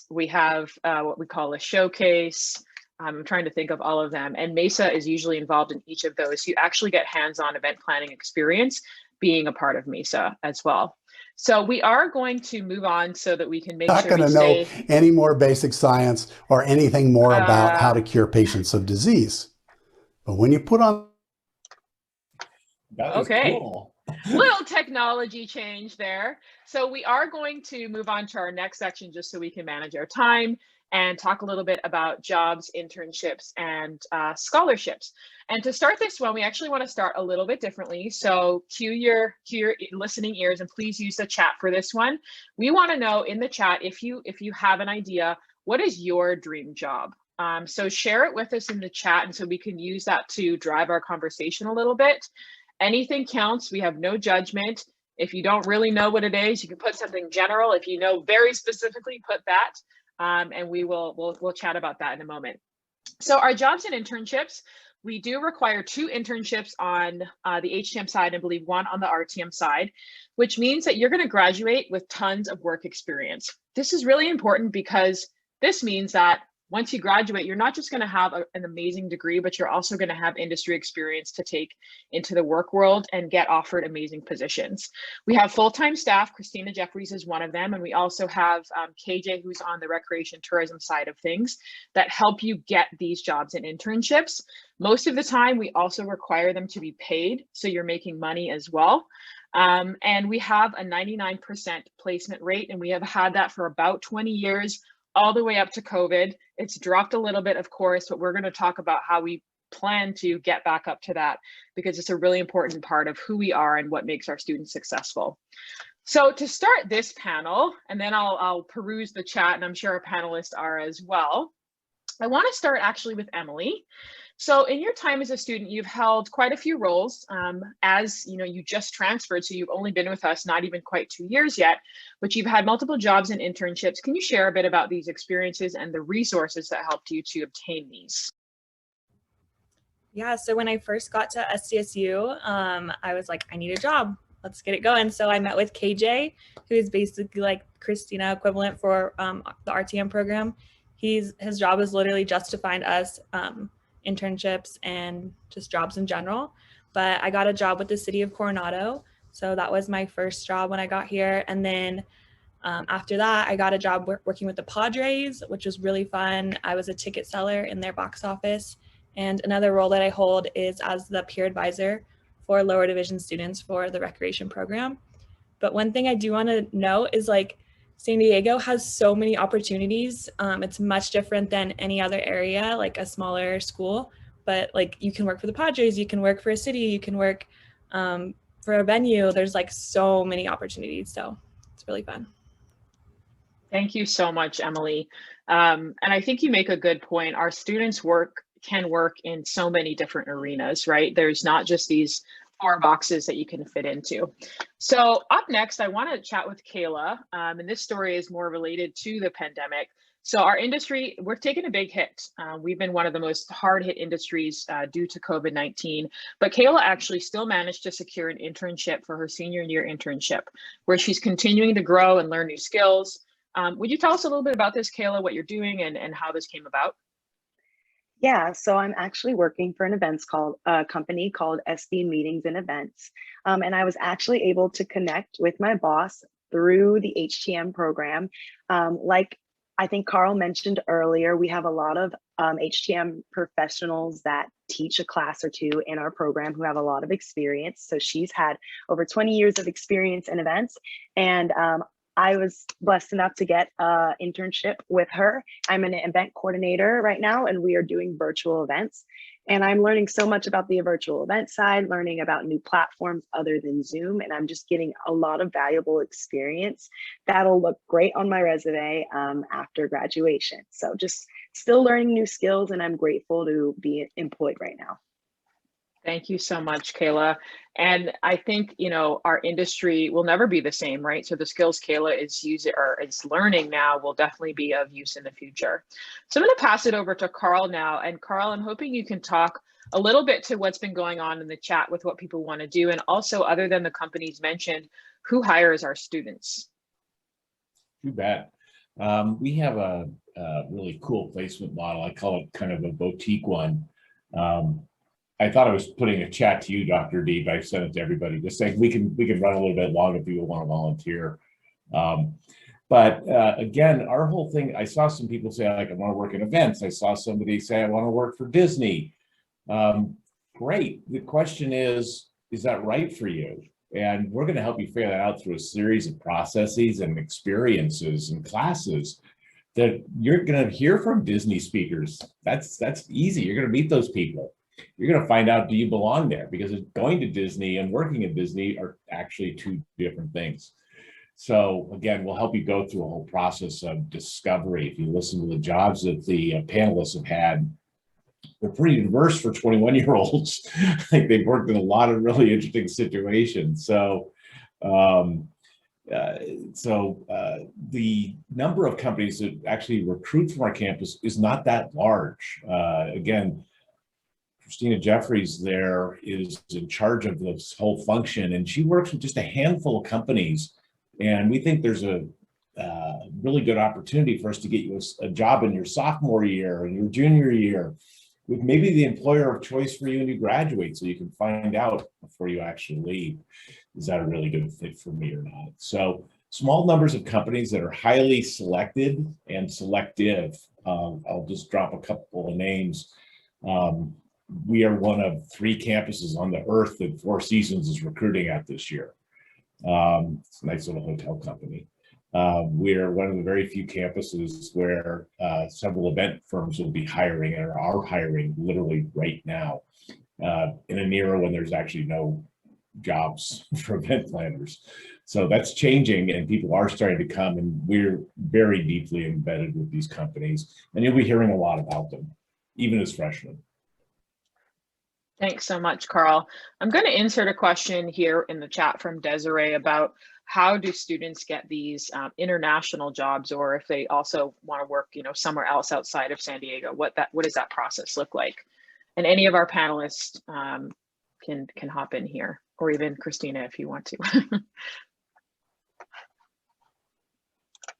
Speaker 1: we have what we call a showcase. I'm trying to think of all of them. And Mesa is usually involved in each of those. You actually get hands-on event planning experience being a part of Mesa as well. So we are going to move on so that we can make
Speaker 12: Not
Speaker 1: sure
Speaker 12: going to know any more basic science or anything more about how to cure patients of disease. But when you put on...
Speaker 1: Okay.
Speaker 7: Cool.
Speaker 1: Little technology change there. So we are going to move on to our next section just so we can manage our time and talk a little bit about jobs, internships, and scholarships. And to start this one, we actually want to start a little bit differently. So cue your listening ears and please use the chat for this one. We want to know in the chat if you have an idea, what is your dream job? So share it with us in the chat and so we can use that to drive our conversation a little bit. Anything counts. We have no judgment. If you don't really know what it is, you can put something general. If you know very specifically, put that. And we'll chat about that in a moment. So our jobs and internships, we do require 2 internships on the HTM side and I believe 1 on the RTM side, which means that you're going to graduate with tons of work experience. This is really important because this means that once you graduate, you're not just going to have an amazing degree, but you're also going to have industry experience to take into the work world and get offered amazing positions. We have full-time staff. Christina Jeffries is one of them. And we also have KJ, who's on the recreation tourism side of things that help you get these jobs and internships. Most of the time, we also require them to be paid. So you're making money as well. And we have a 99% placement rate, and we have had that for about 20 years. All the way up to COVID. It's dropped a little bit, of course, but we're going to talk about how we plan to get back up to that because it's a really important part of who we are and what makes our students successful. So to start this panel, and then I'll peruse the chat, and I'm sure our panelists are as well. I want to start actually with Emily. So in your time as a student, you've held quite a few roles. As you just transferred, so you've only been with us not even quite 2 years yet, but you've had multiple jobs and internships. Can you share a bit about these experiences and the resources that helped you to obtain these?
Speaker 4: Yeah, so when I first got to SDSU, I was like, I need a job. Let's get it going. So I met with KJ, who is basically like Christina equivalent for the RTM program. His job is literally just to find us internships and just jobs in general. But I got a job with the city of Coronado. So that was my first job when I got here. And then after that, I got a job working with the Padres, which was really fun. I was a ticket seller in their box office. And another role that I hold is as the peer advisor for lower division students for the recreation program. But one thing I do want to note is like San Diego has so many opportunities. It's much different than any other area, like a smaller school, but like you can work for the Padres, you can work for a city, you can work for a venue. There's like so many opportunities. So it's really fun.
Speaker 1: Thank you so much, Emily. And I think you make a good point. Our students can work in so many different arenas, right? There's not just these 4 boxes that you can fit into. So up next, I want to chat with Kayla, and this story is more related to the pandemic. So our industry, we're taking a big hit. We've been one of the most hard hit industries due to COVID-19, but Kayla actually still managed to secure an internship for her senior year internship, where she's continuing to grow and learn new skills. Would you tell us a little bit about this, Kayla, what you're doing and how this came about?
Speaker 3: Yeah, so I'm actually working for a company called SD Meetings and Events. And I was actually able to connect with my boss through the HTM program. Like I think Carl mentioned earlier, we have a lot of HTM professionals that teach a class or 2 in our program who have a lot of experience. So she's had over 20 years of experience in events. And I was blessed enough to get an internship with her. I'm an event coordinator right now, and we are doing virtual events. And I'm learning so much about the virtual event side, learning about new platforms other than Zoom. And I'm just getting a lot of valuable experience that'll look great on my resume after graduation. So just still learning new skills, and I'm grateful to be employed right now.
Speaker 1: Thank you so much, Kayla. And I think, you know, our industry will never be the same, right? So the skills Kayla is using or is learning now will definitely be of use in the future. So I'm going to pass it over to Carl now. And Carl, I'm hoping you can talk a little bit to what's been going on in the chat with what people want to do. And also, other than the companies mentioned, who hires our students?
Speaker 7: You bet. We have a really cool placement model. I call it kind of a boutique one. I thought I was putting a chat to you, Dr. D, but I sent it to everybody, just saying we can run a little bit long if people want to volunteer. But again, our whole thing, I saw some people say, like, I want to work in events. I saw somebody say, I want to work for Disney. Great. The question is that right for you? And we're going to help you figure that out through a series of processes and experiences and classes that you're going to hear from Disney speakers. That's easy. You're going to meet those people. You're going to find out, do you belong there? Because going to Disney and working at Disney are actually two different things. So again, we'll help you go through a whole process of discovery. If you listen to the jobs that the panelists have had, they're pretty diverse for 21-year-olds. Like, they've worked in a lot of really interesting situations. So, the number of companies that actually recruit from our campus is not that large. Again, Christina Jeffries there is in charge of this whole function, and she works with just a handful of companies. And we think there's a really good opportunity for us to get you a job in your sophomore year and your junior year with maybe the employer of choice for you when you graduate, so you can find out before you actually leave, is that a really good fit for me or not? So small numbers of companies that are highly selected and selective. I'll just drop a couple of names. We are one of 3 campuses on the earth that Four Seasons is recruiting at this year. It's a nice little hotel company. We are one of the very few campuses where several event firms will be hiring and are hiring literally right now in an era when there's actually no jobs for event planners. So that's changing, and people are starting to come, and we're very deeply embedded with these companies, and you'll be hearing a lot about them, even as freshmen.
Speaker 1: Thanks so much, Carl. I'm going to insert a question here in the chat from Desiree about how do students get these international jobs, or if they also want to work, you know, somewhere else outside of San Diego. What does that process look like? And any of our panelists can hop in here, or even Christina if you want to.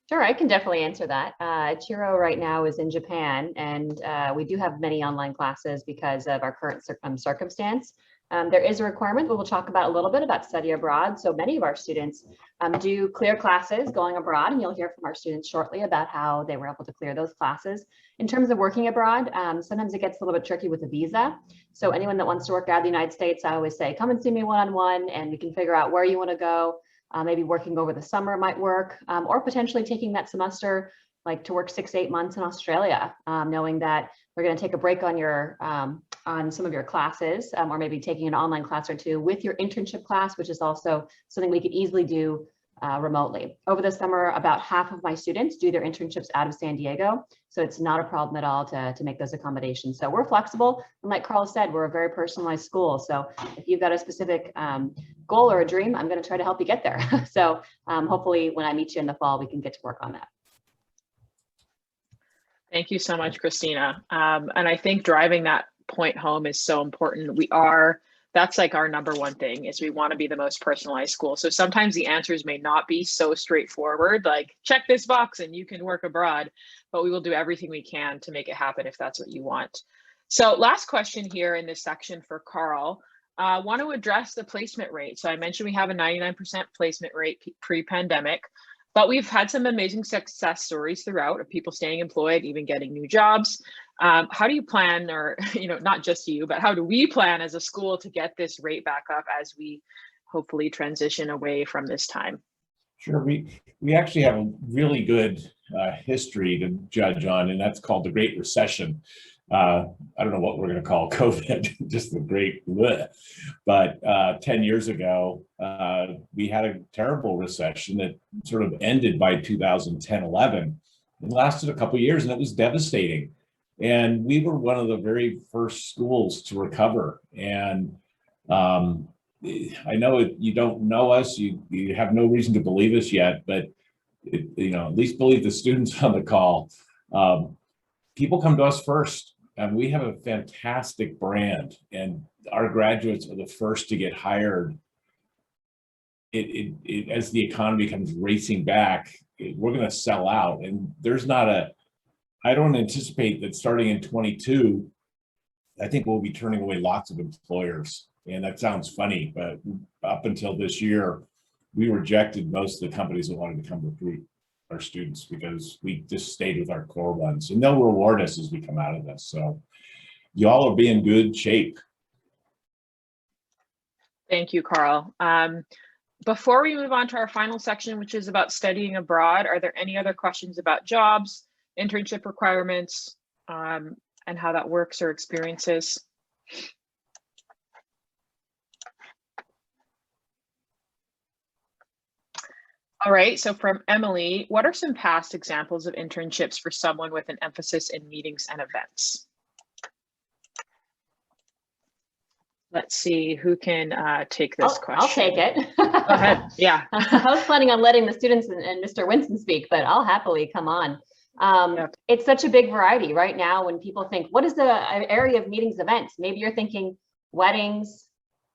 Speaker 5: Sure, I can definitely answer that. Chiro right now is in Japan, and we do have many online classes because of our current circumstance. There is a requirement, but we'll talk about a little bit about study abroad. So many of our students do clear classes going abroad, and you'll hear from our students shortly about how they were able to clear those classes. In terms of working abroad, sometimes it gets a little bit tricky with a visa. So anyone that wants to work out of the United States, I always say, come and see me one-on-one, and we can figure out where you want to go. Maybe working over the summer might work, or potentially taking that semester, like to work 6 to 8 months in Australia, knowing that we're going to take a break on your on some of your classes, or maybe taking an online class or two with your internship class, which is also something we could easily do remotely. Over the summer, about half of my students do their internships out of San Diego, so it's not a problem at all to make those accommodations. So we're flexible, and like Carl said, we're a very personalized school. So if you've got a specific goal or a dream, I'm going to try to help you get there. So hopefully when I meet you in the fall, we can get to work on that.
Speaker 1: Thank you so much, Christina. And I think driving that point home is so important. That's like our number one thing, is we want to be the most personalized school. So sometimes the answers may not be so straightforward, like check this box and you can work abroad, but we will do everything we can to make it happen if that's what you want. So last question here in this section for Carl. I want to address the placement rate. So I mentioned we have a 99% placement rate pre-pandemic, but we've had some amazing success stories throughout of people staying employed, even getting new jobs. How do you plan, or, you know, not just you, but how do we plan as a school to get this rate back up as we hopefully transition away from this time?
Speaker 7: Sure. We actually have a really good history to judge on, and that's called the Great Recession. I don't know what we're going to call COVID, just the great bleh. But 10 years ago, we had a terrible recession that sort of ended by 2010-11. It lasted a couple of years, and it was devastating. And we were one of the very first schools to recover. And I know you don't know us, you have no reason to believe us yet, but at least believe the students on the call. People come to us first, and we have a fantastic brand, and our graduates are the first to get hired. As the economy comes racing back, we're going to sell out, and I don't anticipate that starting in 22, I think we'll be turning away lots of employers. And that sounds funny, but up until this year, we rejected most of the companies that wanted to come recruit our students because we just stayed with our core ones, and they'll reward us as we come out of this. So y'all will be in good shape.
Speaker 1: Thank you, Carl. Before we move on to our final section, which is about studying abroad, are there any other questions about jobs, internship requirements, and how that works or experiences? All right, so from Emily, what are some past examples of internships for someone with an emphasis in meetings and events? Let's see who can take this question.
Speaker 5: I'll take it.
Speaker 1: Go ahead. Yeah.
Speaker 5: I was planning on letting the students and Mr. Winston speak, but I'll happily come on.
Speaker 1: Yep.
Speaker 5: It's such a big variety right now. When people think, what is the area of meetings, events? Maybe you're thinking weddings,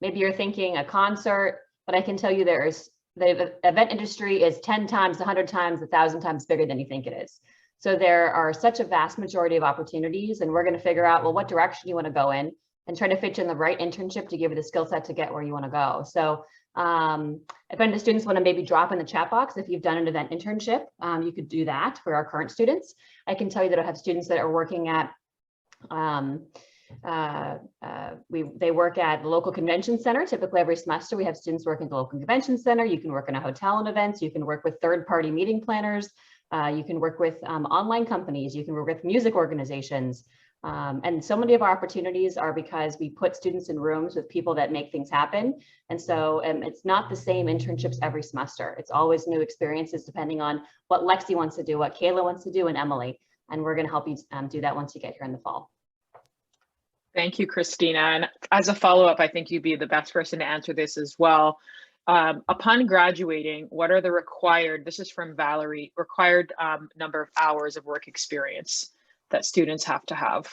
Speaker 5: maybe you're thinking a concert, but I can tell you the event industry is 10 times, 100 times, 1,000 times bigger than you think it is. So there are such a vast majority of opportunities, and we're going to figure out, well, what direction you want to go in and try to fit you in the right internship to give you the skill set to get where you want to go. So if any of the students want to maybe drop in the chat box, if you've done an event internship, you could do that for our current students. I can tell you that I have students that are working at they work at the local convention center. Typically every semester we have students working at the local convention center. You can work in a hotel and events. You can work with third-party meeting planners. You can work with online companies. You can work with music organizations. And so many of our opportunities are because we put students in rooms with people that make things happen. And so it's not the same internships every semester. It's always new experiences depending on what Lexi wants to do, what Kayla wants to do, and Emily. And we're going to help you do that once you get here in the fall.
Speaker 1: Thank you, Christina. And as a follow-up, I think you'd be the best person to answer this as well. Upon graduating, what are the required, this is from Valerie, required number of hours of work experience that students have to have?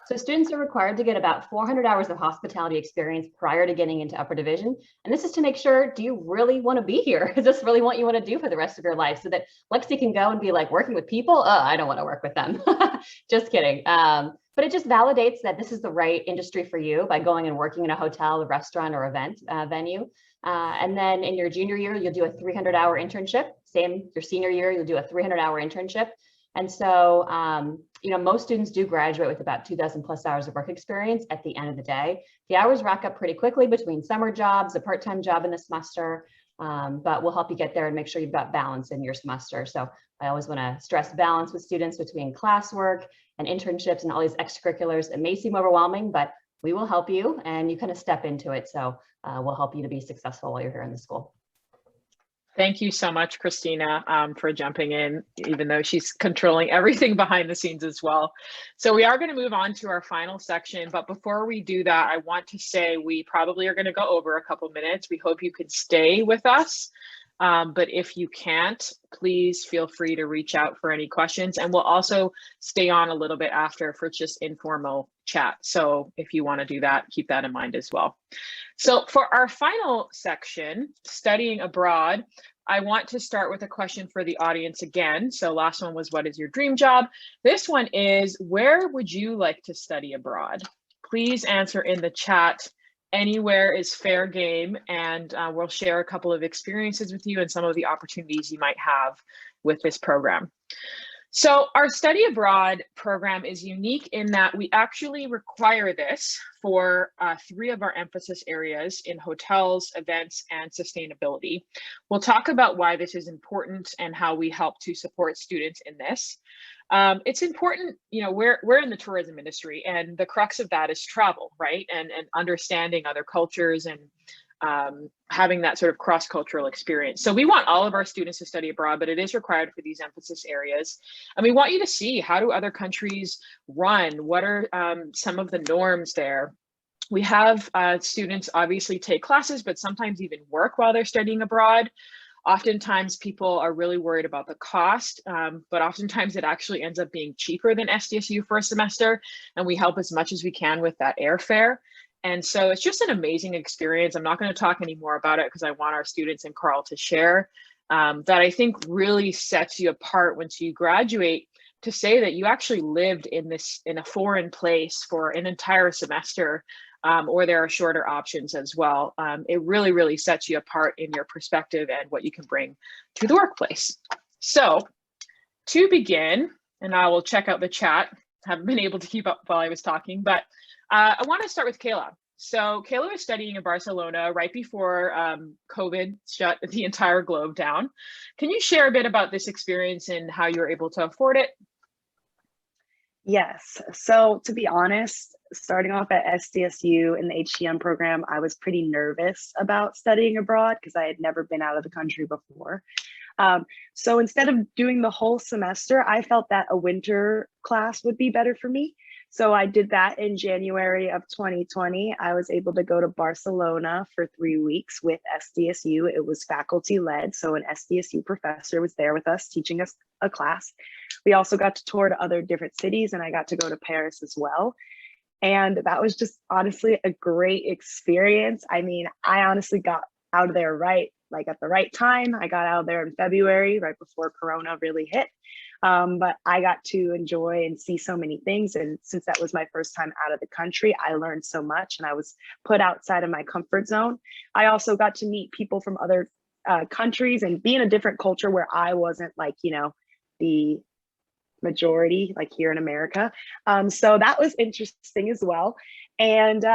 Speaker 5: So students are required to get about 400 hours of hospitality experience prior to getting into upper division. And this is to make sure, do you really want to be here? Is this really what you want to do for the rest of your life? So that Lexi can go and be like, working with people? Oh, I don't want to work with them. Just kidding. But it just validates that this is the right industry for you by going and working in a hotel, a restaurant, or event venue. And then in your junior year, you'll do a 300-hour internship. Same, your senior year, you'll do a 300-hour internship. And so, most students do graduate with about 2,000 plus hours of work experience at the end of the day. The hours rack up pretty quickly between summer jobs, a part-time job in the semester, but we'll help you get there and make sure you've got balance in your semester. So I always want to stress balance with students between classwork and internships and all these extracurriculars. It may seem overwhelming, but we will help you and you kind of step into it. So we'll help you to be successful while you're here in the school.
Speaker 1: Thank you so much, Christina, for jumping in, even though she's controlling everything behind the scenes as well. So we are going to move on to our final section. But before we do that, I want to say we probably are going to go over a couple minutes. We hope you could stay with us. But if you can't, please feel free to reach out for any questions. And we'll also stay on a little bit after for just informal chat. So if you want to do that, keep that in mind as well. So for our final section, studying abroad, I want to start with a question for the audience again. So last one was, what is your dream job? This one is, where would you like to study abroad? Please answer in the chat. Anywhere is fair game, and we'll share a couple of experiences with you and some of the opportunities you might have with this program. So our study abroad program is unique in that we actually require this for 3 of our emphasis areas in hotels, events, and sustainability. We'll talk about why this is important and how we help to support students in this. It's important, you know, we're in the tourism industry, and the crux of that is travel, right? And understanding other cultures and having that sort of cross-cultural experience. So we want all of our students to study abroad, but it is required for these emphasis areas. And we want you to see, how do other countries run? What are some of the norms there? We have students obviously take classes, but sometimes even work while they're studying abroad. Oftentimes people are really worried about the cost, but oftentimes it actually ends up being cheaper than SDSU for a semester, and we help as much as we can with that airfare. And so it's just an amazing experience. I'm not going to talk any more about it because I want our students and Carl to share, that I think really sets you apart once you graduate, to say that you actually lived in a foreign place for an entire semester, or there are shorter options as well. It really, really sets you apart in your perspective and what you can bring to the workplace. So to begin, and I will check out the chat, haven't been able to keep up while I was talking, but I want to start with Kayla. So Kayla was studying in Barcelona right before COVID shut the entire globe down. Can you share a bit about this experience and how you were able to afford it?
Speaker 3: Yes. So to be honest, starting off at SDSU in the HTM program, I was pretty nervous about studying abroad because I had never been out of the country before. So instead of doing the whole semester, I felt that a winter class would be better for me. So I did that in January of 2020. I was able to go to Barcelona for 3 weeks with SDSU. It was faculty led. So an SDSU professor was there with us teaching us a class. We also got to tour to other different cities, and I got to go to Paris as well. And that was just honestly a great experience. I mean, I honestly got out of there at the right time. I got out of there in February, right before Corona really hit. But I got to enjoy and see so many things. And since that was my first time out of the country, I learned so much and I was put outside of my comfort zone. I also got to meet people from other countries and be in a different culture where I wasn't the majority, like here in America. So that was interesting as well. And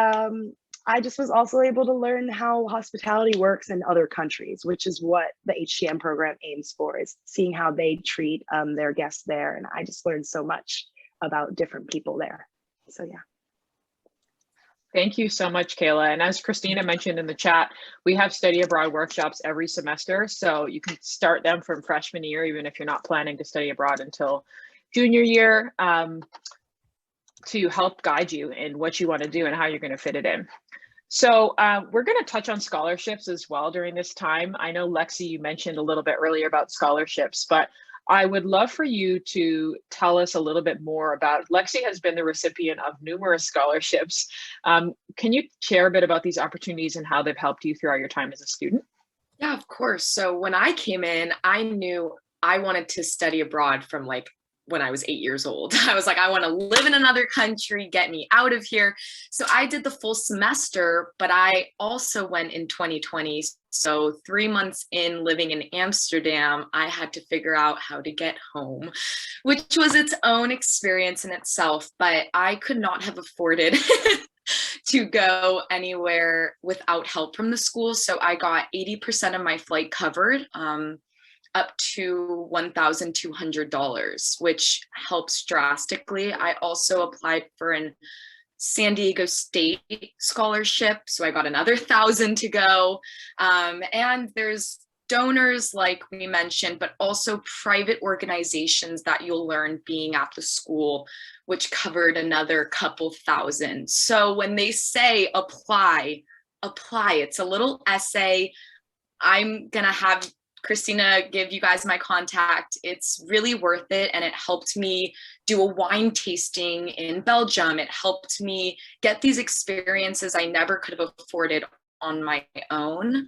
Speaker 3: I just was also able to learn how hospitality works in other countries, which is what the HTM program aims for, is seeing how they treat their guests there. And I just learned so much about different people there. So yeah.
Speaker 1: Thank you so much, Kayla. And as Christina mentioned in the chat, we have study abroad workshops every semester. So you can start them from freshman year, even if you're not planning to study abroad until junior year, to help guide you in what you want to do and how you're going to fit it in. So we're going to touch on scholarships as well during this time. I know, Lexi, you mentioned a little bit earlier about scholarships, but I would love for you to tell us a little bit more about, Lexi has been the recipient of numerous scholarships. Can you share a bit about these opportunities and how they've helped you throughout your time as a student?
Speaker 2: Yeah, of course. So when I came in, I knew I wanted to study abroad from when I was 8 years old. I was like, I want to live in another country, get me out of here. So I did the full semester, but I also went in 2020. So 3 months in living in Amsterdam, I had to figure out how to get home, which was its own experience in itself, but I could not have afforded to go anywhere without help from the school. So I got 80% of my flight covered, up to $1,200, which helps drastically. I also applied for an San Diego State scholarship, so I got another $1,000 to go. And there's donors, like we mentioned, but also private organizations that you'll learn being at the school, which covered another couple thousand. So when they say apply, it's a little essay. I'm gonna have Christina give you guys my contact. It's really worth it. And it helped me do a wine tasting in Belgium. It helped me get these experiences I never could have afforded on my own.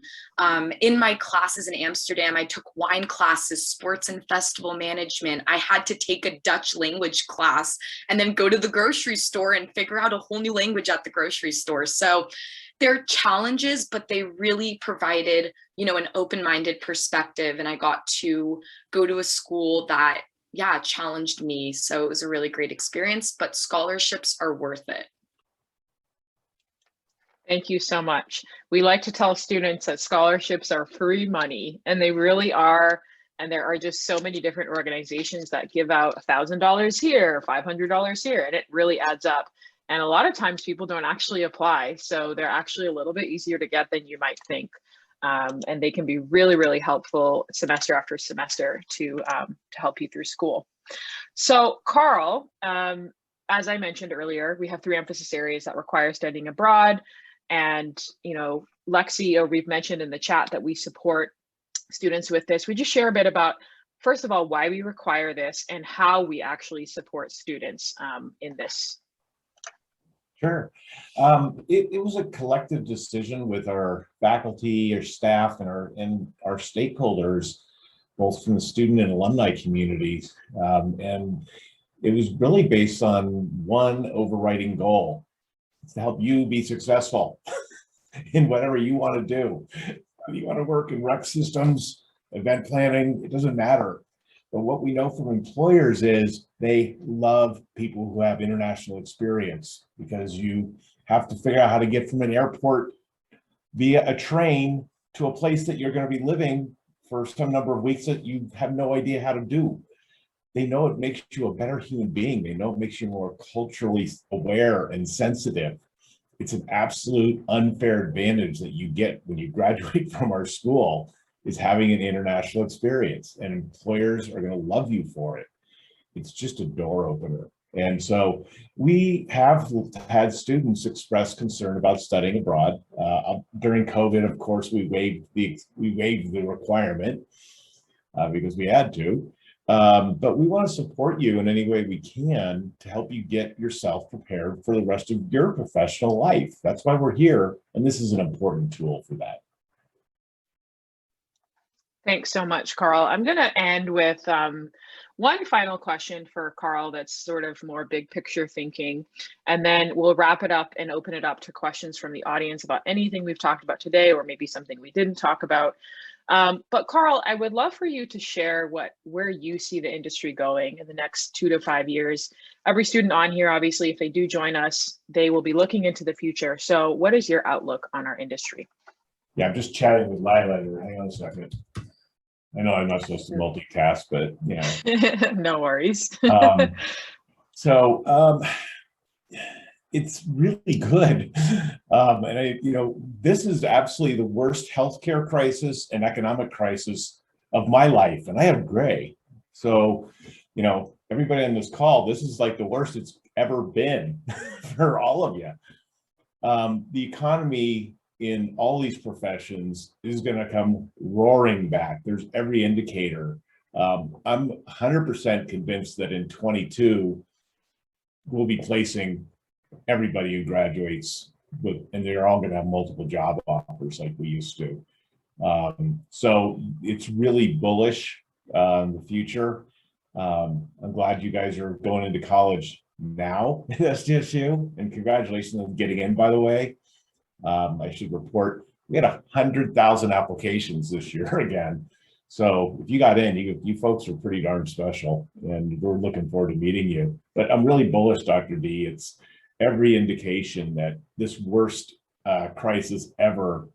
Speaker 2: In my classes in Amsterdam, I took wine classes, sports and festival management. I had to take a Dutch language class and then go to the grocery store and figure out a whole new language at the grocery store. So they're challenges, but they really provided, an open-minded perspective. And I got to go to a school that yeah, challenged me. So it was a really great experience, but scholarships are worth it.
Speaker 1: Thank you so much. We like to tell students that scholarships are free money, and they really are. And there are just so many different organizations that give out $1,000 here, $500 here, and it really adds up. And a lot of times people don't actually apply. So they're actually a little bit easier to get than you might think. And they can be really, really helpful semester after semester to help you through school. So Carl, as I mentioned earlier, we have 3 emphasis areas that require studying abroad. And, you know, Lexi, or we've mentioned in the chat that we support students with this. Would you share a bit about, first of all, why we require this and how we actually support students in this?
Speaker 7: Sure. It was a collective decision with our faculty, our staff, and our stakeholders, both from the student and alumni communities. And it was really based on one overriding goal: to help you be successful in whatever you want to do. Whether you want to work in rec systems, event planning, it doesn't matter. But what we know from employers is they love people who have international experience, because you have to figure out how to get from an airport via a train to a place that you're going to be living for some number of weeks that you have no idea how to do. They know it makes you a better human being. They know it makes you more culturally aware and sensitive. It's an absolute unfair advantage that you get when you graduate from our school, is having an international experience, and employers are going to love you for it. It's just a door opener. And so we have had students express concern about studying abroad. During COVID, of course, we waived the requirement because we had to. But we want to support you in any way we can to help you get yourself prepared for the rest of your professional life. That's why we're here, and this is an important tool for that.
Speaker 1: Thanks so much, Carl. I'm going to end with one final question for Carl that's sort of more big picture thinking, and then we'll wrap it up and open it up to questions from the audience about anything we've talked about today, or maybe something we didn't talk about. But Carl, I would love for you to share where you see the industry going in the next 2 to 5 years. Every student on here, obviously, if they do join us, they will be looking into the future. So what is your outlook on our industry?
Speaker 7: Yeah, I'm just chatting with Lila here. Hang on a second. I know I'm not supposed to multitask, but you know.
Speaker 1: No worries.
Speaker 7: It's really good. And this is absolutely the worst healthcare crisis and economic crisis of my life. And I have gray. So, everybody on this call, this is like the worst it's ever been for all of you. The economy in all these professions is going to come roaring back. There's every indicator. I'm 100% convinced that in 22, we'll be placing everybody who graduates and they're all going to have multiple job offers like we used to. So it's really bullish in the future. I'm glad you guys are going into college now at SDSU, and congratulations on getting in, by the way. I should report we had 100,000 applications this year again. So if you got in, you folks are pretty darn special, and we're looking forward to meeting you. But I'm really bullish, Dr. D. It's every indication that this worst crisis ever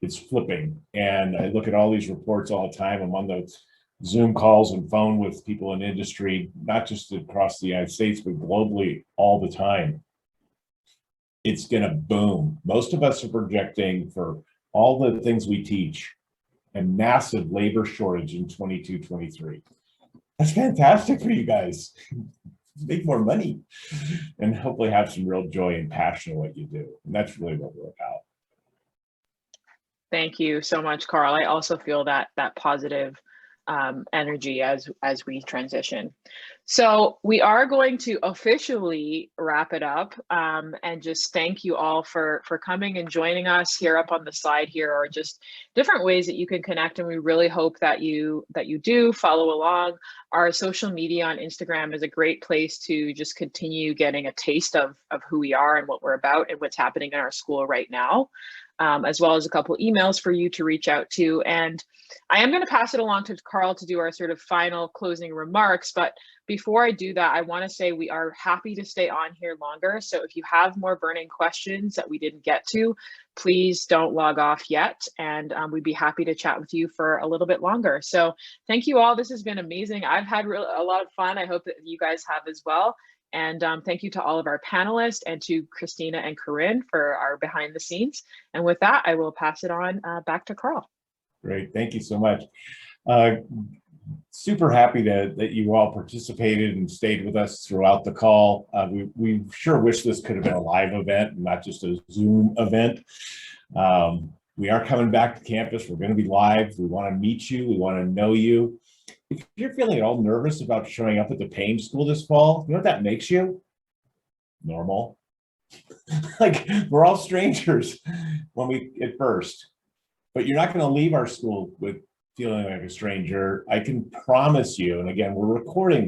Speaker 7: is flipping. And I look at all these reports all the time. I'm on the Zoom calls and phone with people in industry, not just across the United States, but globally all the time. It's going to boom. Most of us are projecting, for all the things we teach, a massive labor shortage in 22, 23. That's fantastic for you guys. Make more money and hopefully have some real joy and passion in what you do. And that's really what we're about.
Speaker 1: Thank you so much, Carl. I also feel that positive energy as we transition. So we are going to officially wrap it up, and just thank you all for coming and joining us. Here up on the slide here are just different ways that you can connect, and we really hope that you do follow along. Our social media on Instagram is a great place to just continue getting a taste of who we are and what we're about and what's happening in our school right now, as well as a couple emails for you to reach out to. And I am going to pass it along to Carl to do our sort of final closing remarks, but before I do that, I want to say we are happy to stay on here longer. So if you have more burning questions that we didn't get to, please don't log off yet. And we'd be happy to chat with you for a little bit longer. So thank you all. This has been amazing. I've had a lot of fun. I hope that you guys have as well. And thank you to all of our panelists and to Christina and Corinne for our behind the scenes. And with that, I will pass it on back to Carl.
Speaker 7: Great. Thank you so much. Super happy that you all participated and stayed with us throughout the call. We sure wish this could have been a live event, not just a Zoom event. We are coming back to campus. We're going to be live. We want to meet you. We want to know you. If you're feeling at all nervous about showing up at the Payne School this fall, you know what that makes you? Normal. Like, we're all strangers at first, but you're not going to leave our school with feeling like a stranger. I can promise you, and again, we're recording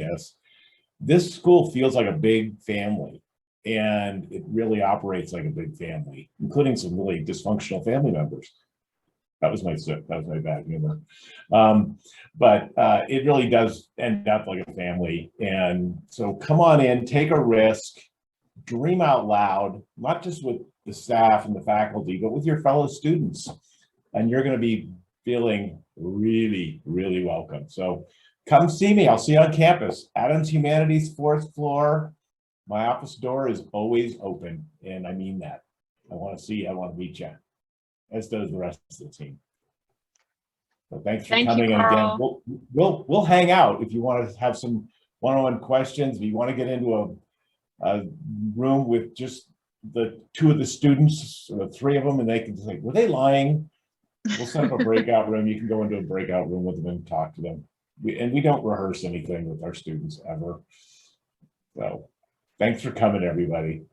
Speaker 7: this school feels like a big family, and it really operates like a big family, including some really dysfunctional family members. That was my bad humor. But it really does end up like a family. And so come on in, take a risk, dream out loud, not just with the staff and the faculty, but with your fellow students. And you're going to be feeling really, really welcome. So come see me. I'll see you on campus. Adams Humanities, 4th floor. My office door is always open, and I mean that. I want to see you. I want to meet you, as does the rest of the team. So thanks for coming. And again, we'll hang out if you want to have some one-on-one questions. If you want to get into a room with just the 2 of the students or the 3 of them, and they can say, were they lying? We'll set up a breakout room. You can go into a breakout room with them and talk to them. We don't rehearse anything with our students ever. So thanks for coming, everybody.